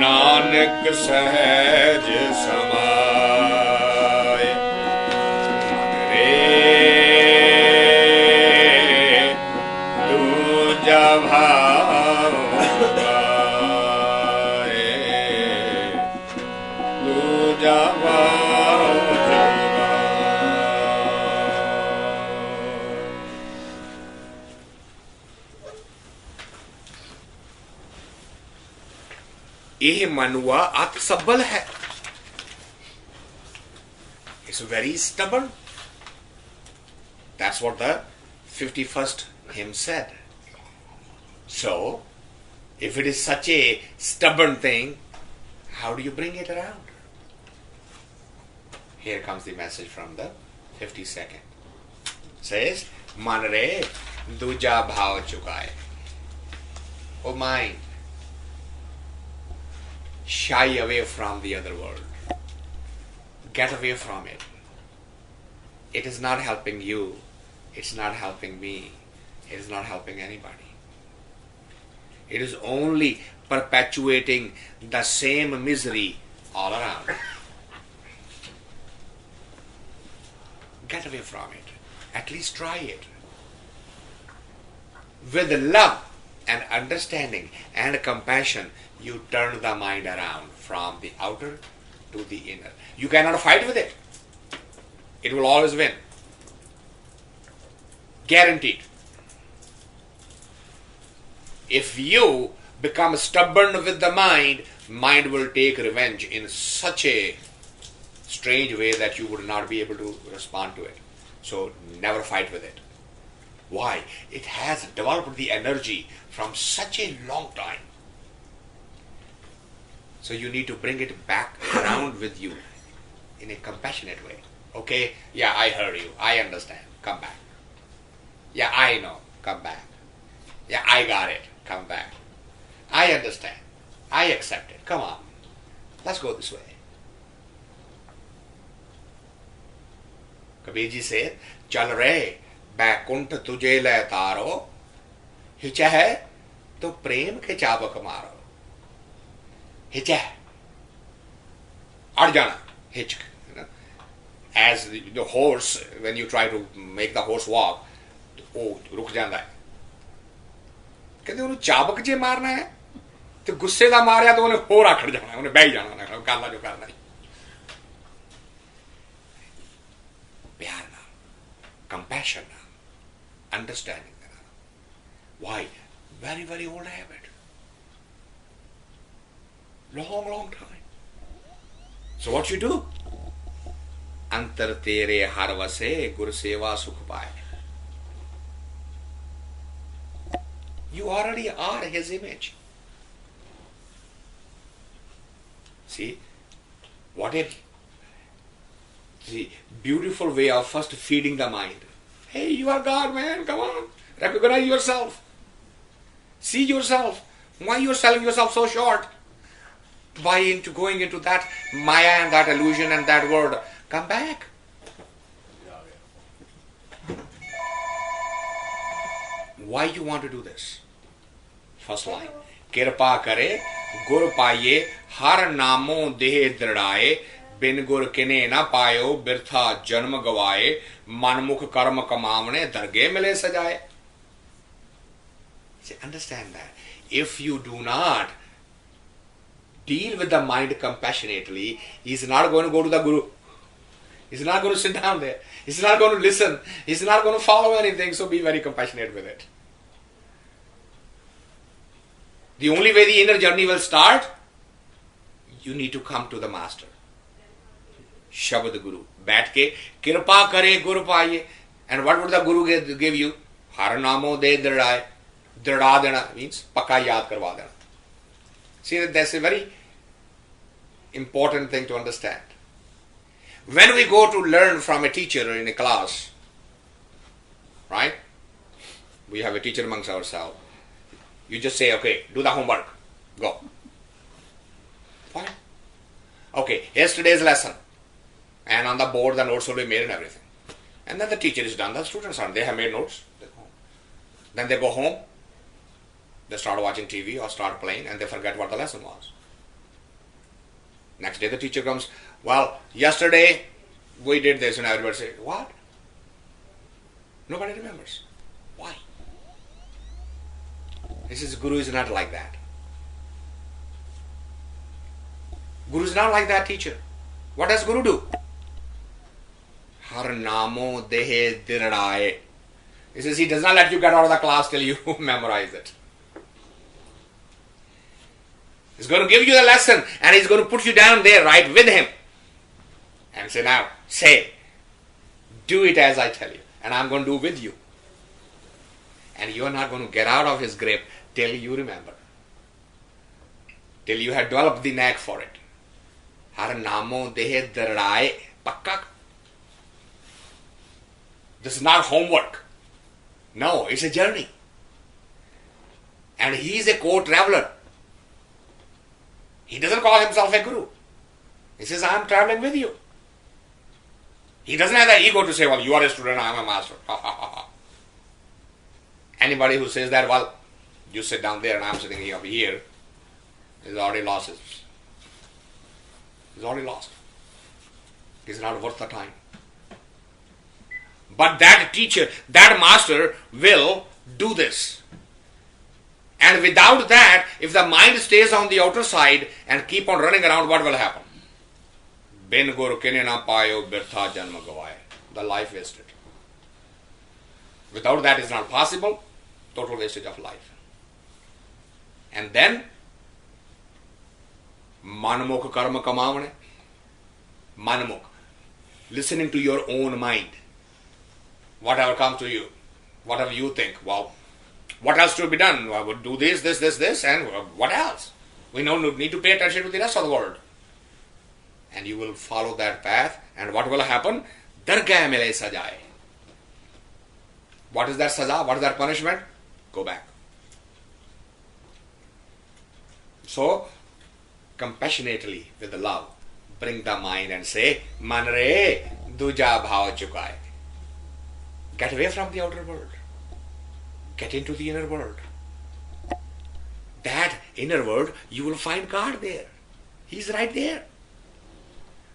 नानक सहज समाए मन रे दूजा भाव गाए दूजा भाव यह मनुआ अत सबल है. It's very stubborn. That's what the 51st hymn said. So, if it is such a stubborn thing, how do you bring it around? Here comes the message from the 52nd. Says, Man re duja bhav chukaye. O mind, shy away from the other world. Get away from it. It is not helping you. It's not helping me. It is not helping anybody. It is only perpetuating the same misery all around. Get away from it. At least try it. With love and understanding and compassion, you turn the mind around from the outer to the inner. You cannot fight with it. It will always win. Guaranteed. If you become stubborn with the mind will take revenge in such a strange way that you would not be able to respond to it. So never fight with it. Why? It has developed the energy from such a long time. So you need to bring it back around with you in a compassionate way. Okay, yeah, I heard you. I understand. Come back. Yeah, I know. Come back. Yeah, I got it. Come back. I understand. I accept it. Come on. Let's go this way. Kabir ji said, चल रे बैकुंठ तुझे ले तारो, हिचा है तो प्रेम के चाबक मारो. हिचा है, अड़ जाना, hitch. As the horse, when you try to make the horse walk, ਉਹ रुक ਜਾਂਦਾ ਹੈ. ਕਹਿੰਦੇ ਉਹਨੂੰ ਚਾਬਕ ਜੇ ਮਾਰਨਾ ਹੈ ਤੇ ਗੁੱਸੇ ਦਾ ਮਾਰਿਆ ਤਾਂ ਉਹਨੇ ਹੋਰ ਆਖੜ ਜਾਣਾ, ਉਹਨੇ ਬਹਿ ਜਾਣਾ, ਕਰ ਲਾ ਜੋ ਕਰਨਾ. ਪਿਆਰ ਨਾਲ, compassion ਨਾਲ, understanding ਨਾਲ. Why? Very, very old habit. Long, long time. So what you do? अंतर तेरे हर वसे गुर सेवा सुख पाए. You already are his image. See, what a beautiful way of first feeding the mind. Hey, you are God, man. Come on, recognize yourself. See yourself. Why you are selling yourself so short? By going into that maya and that illusion and that word. Come back. Why you want to do this? First line. Kirpa kare gur paye har namo dehe dridaaye bin gur kine na payo birtha janm gavaye manmukh karma kamavne darge mile sajaye. See, understand that. If you do not deal with the mind compassionately, he's not going to go to the Guru. He's not going to sit down there. He's not going to listen. He's not going to follow anything. So be very compassionate with it. The only way the inner journey will start, you need to come to the master. Shabad Guru. Baith ke, kirpa kare gur paye. And what would the Guru give you? Har namo de dridaaye. Drida dena means pakka yaad karwa dena. See, that's a very important thing to understand. When we go to learn from a teacher in a class, right? We have a teacher amongst ourselves. You just say, okay, do the homework. Go. Fine. Okay, here's today's lesson. And on the board, the notes will be made and everything. And then the teacher is done. The students are, they have made notes. Then they go home. They start watching TV or start playing and they forget what the lesson was. Next day the teacher comes, well, yesterday we did this, and everybody says, what? Nobody remembers. Why? He says, Guru is not like that. Guru is not like that, teacher. What does Guru do? Har namo dehe dridaaye. He says, he does not let you get out of the class till you memorize it. He's going to give you the lesson and he's going to put you down there right with him. And say, now, say, do it as I tell you. And I'm going to do with you. And you are not going to get out of his grip till you remember. Till you have developed the knack for it. Har namo dehe dridaaye pakka. This is not homework. No, it's a journey. And he is a co-traveler. He doesn't call himself a guru. He says, I am traveling with you. He doesn't have the ego to say, well, you are a student, I am a master. Anybody who says that, well, you sit down there and I am sitting here, is already lost. He's already lost. He's not worth the time. But that teacher, that master will do this. And without that, if the mind stays on the outer side and keep on running around, what will happen? Bin gur kine na payo birtha janma gavaye. The life wasted. Without that, it's not possible. Total wastage of life. And then, manamukh karma kamavane. Manamukh. Listening to your own mind. Whatever comes to you. Whatever you think. Well, what else to be done? I would do this, and what else? We don't need to pay attention to the rest of the world. And you will follow that path, and what will happen? Dargah mile sajaye. What is that saja? What is that punishment? Go back. So, compassionately, with the love, bring the mind and say, Man re, duja bhav chukaye. Get away from the outer world. Get into the inner world. That inner world, you will find God there. He's right there.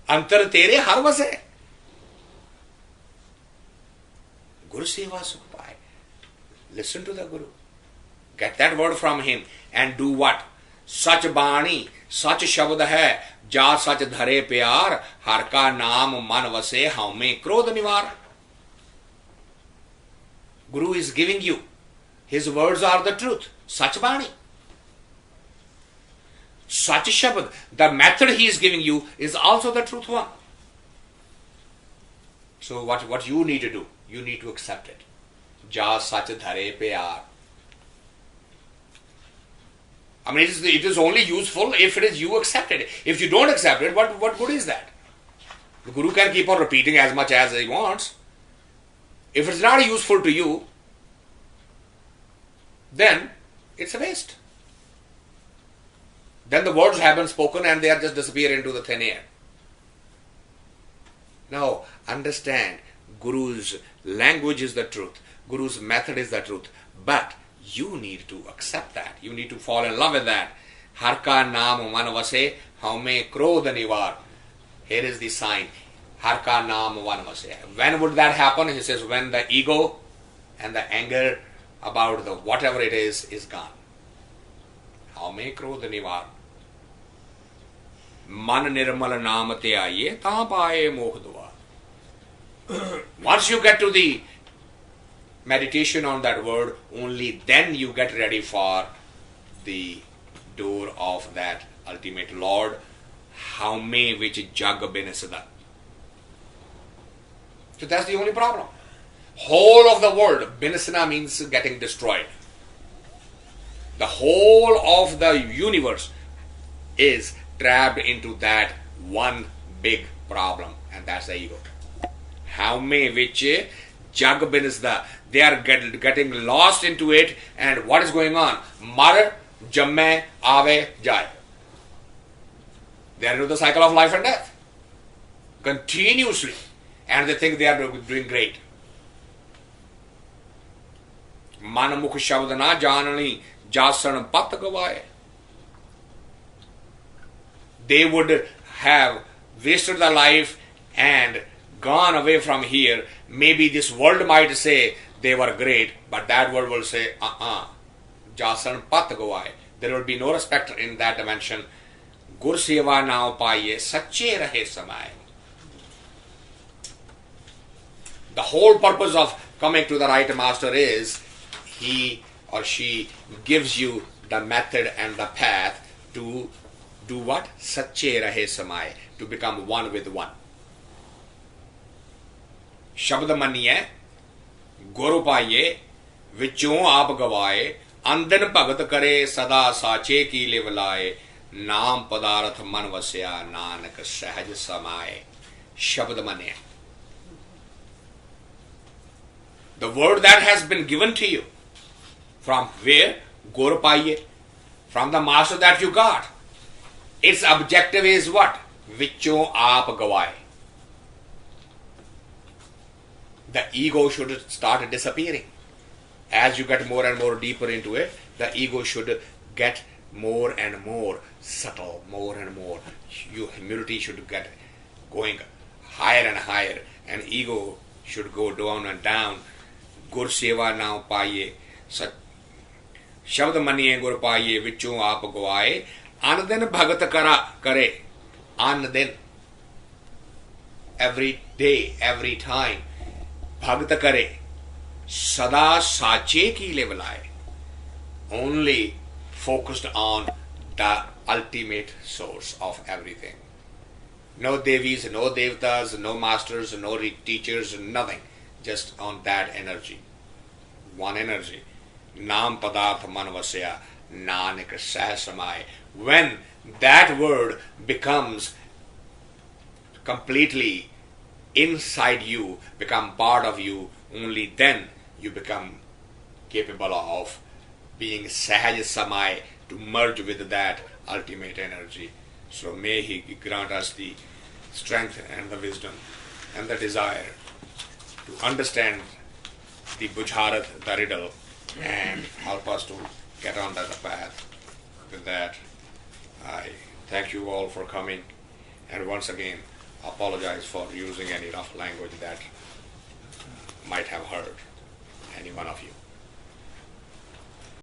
Antar tere har vase. Guru seva sukh paye. Listen to the Guru. Get that word from him and do what? Sach bani, sach shabd hai, ja sach dhare pyar, har ka naam man vase, haume krodh nivar. Guru is giving you. His words are the truth. Sach bani. Sach shabd. The method he is giving you is also the truth one. So what you need to do? You need to accept it. Ja sach dhare pyar. I mean, it is only useful if it is you accept it. If you don't accept it, what good is that? The Guru can keep on repeating as much as he wants. If it's not useful to you, then it's a waste. Then the words have been spoken and they are just disappear into the thin air. Now, understand, Guru's language is the truth. Guru's method is the truth. But you need to accept that. You need to fall in love with that. Har ka naam man vase, haume krodh nivar. Here is the sign. Har ka naam man vase. When would that happen? He says, when the ego and the anger about the whatever it is gone. Haume krodh nivar. Man nirmal naam te aaye, ta paaye mokh dua. Once you get to the meditation on that word, only then you get ready for the door of that ultimate Lord. Haume which jag binisada. So that's the only problem. Whole of the world, binisana means getting destroyed. The whole of the universe is trapped into that one big problem, and that's the ego. Haume which jag binisada. They are getting lost into it, and what is going on? Mar, jamme, ave, jai. They are into the cycle of life and death. Continuously. And they think they are doing great. Manamukh shabd na janani, jasan pat gavaye. They would have wasted their life and gone away from here. Maybe this world might say they were great, but that world will say, jasan pat gavaye. There will be no respect in that dimension. Gur seva na paye, sache rahe samaye. The whole purpose of coming to the right master is he or she gives you the method and the path to do what? Sache rahe samaye. To become one with one. Shabd maniye, Guru paye, vichon aap gavaye, andan bhagat kare sada sache ki liv laye, naam padarth man vasya, nanak sahaj samaye. Shabd maniye. The word that has been given to you. From where? Guru paye. From the master that you got. Its objective is what? Vichon aap gavaye. The ego should start disappearing. As you get more and more deeper into it, the ego should get more and more subtle, more and more. Your humility should get going higher and higher, and ego should go down and down. Gur seva now paiye, shabd maniye gur paiye, vichon aap gavaye, an din bhagat kare, an din, every day, every time, bhagat kare, sada sache ki le bulaye, only focused on the ultimate source of everything. No Devis, no Devtas, no masters, no teachers, nothing. Just on that energy. One energy. Nam padarth manvasya nanak sah samay. When that word becomes completely inside you, become part of you, only then you become capable of being sahaj samay, to merge with that ultimate energy. So may He grant us the strength and the wisdom and the desire to understand the Bujharat, the riddle, and help us to get on that path. With that, I thank you all for coming, and once again apologize for using any rough language that might have hurt any one of you.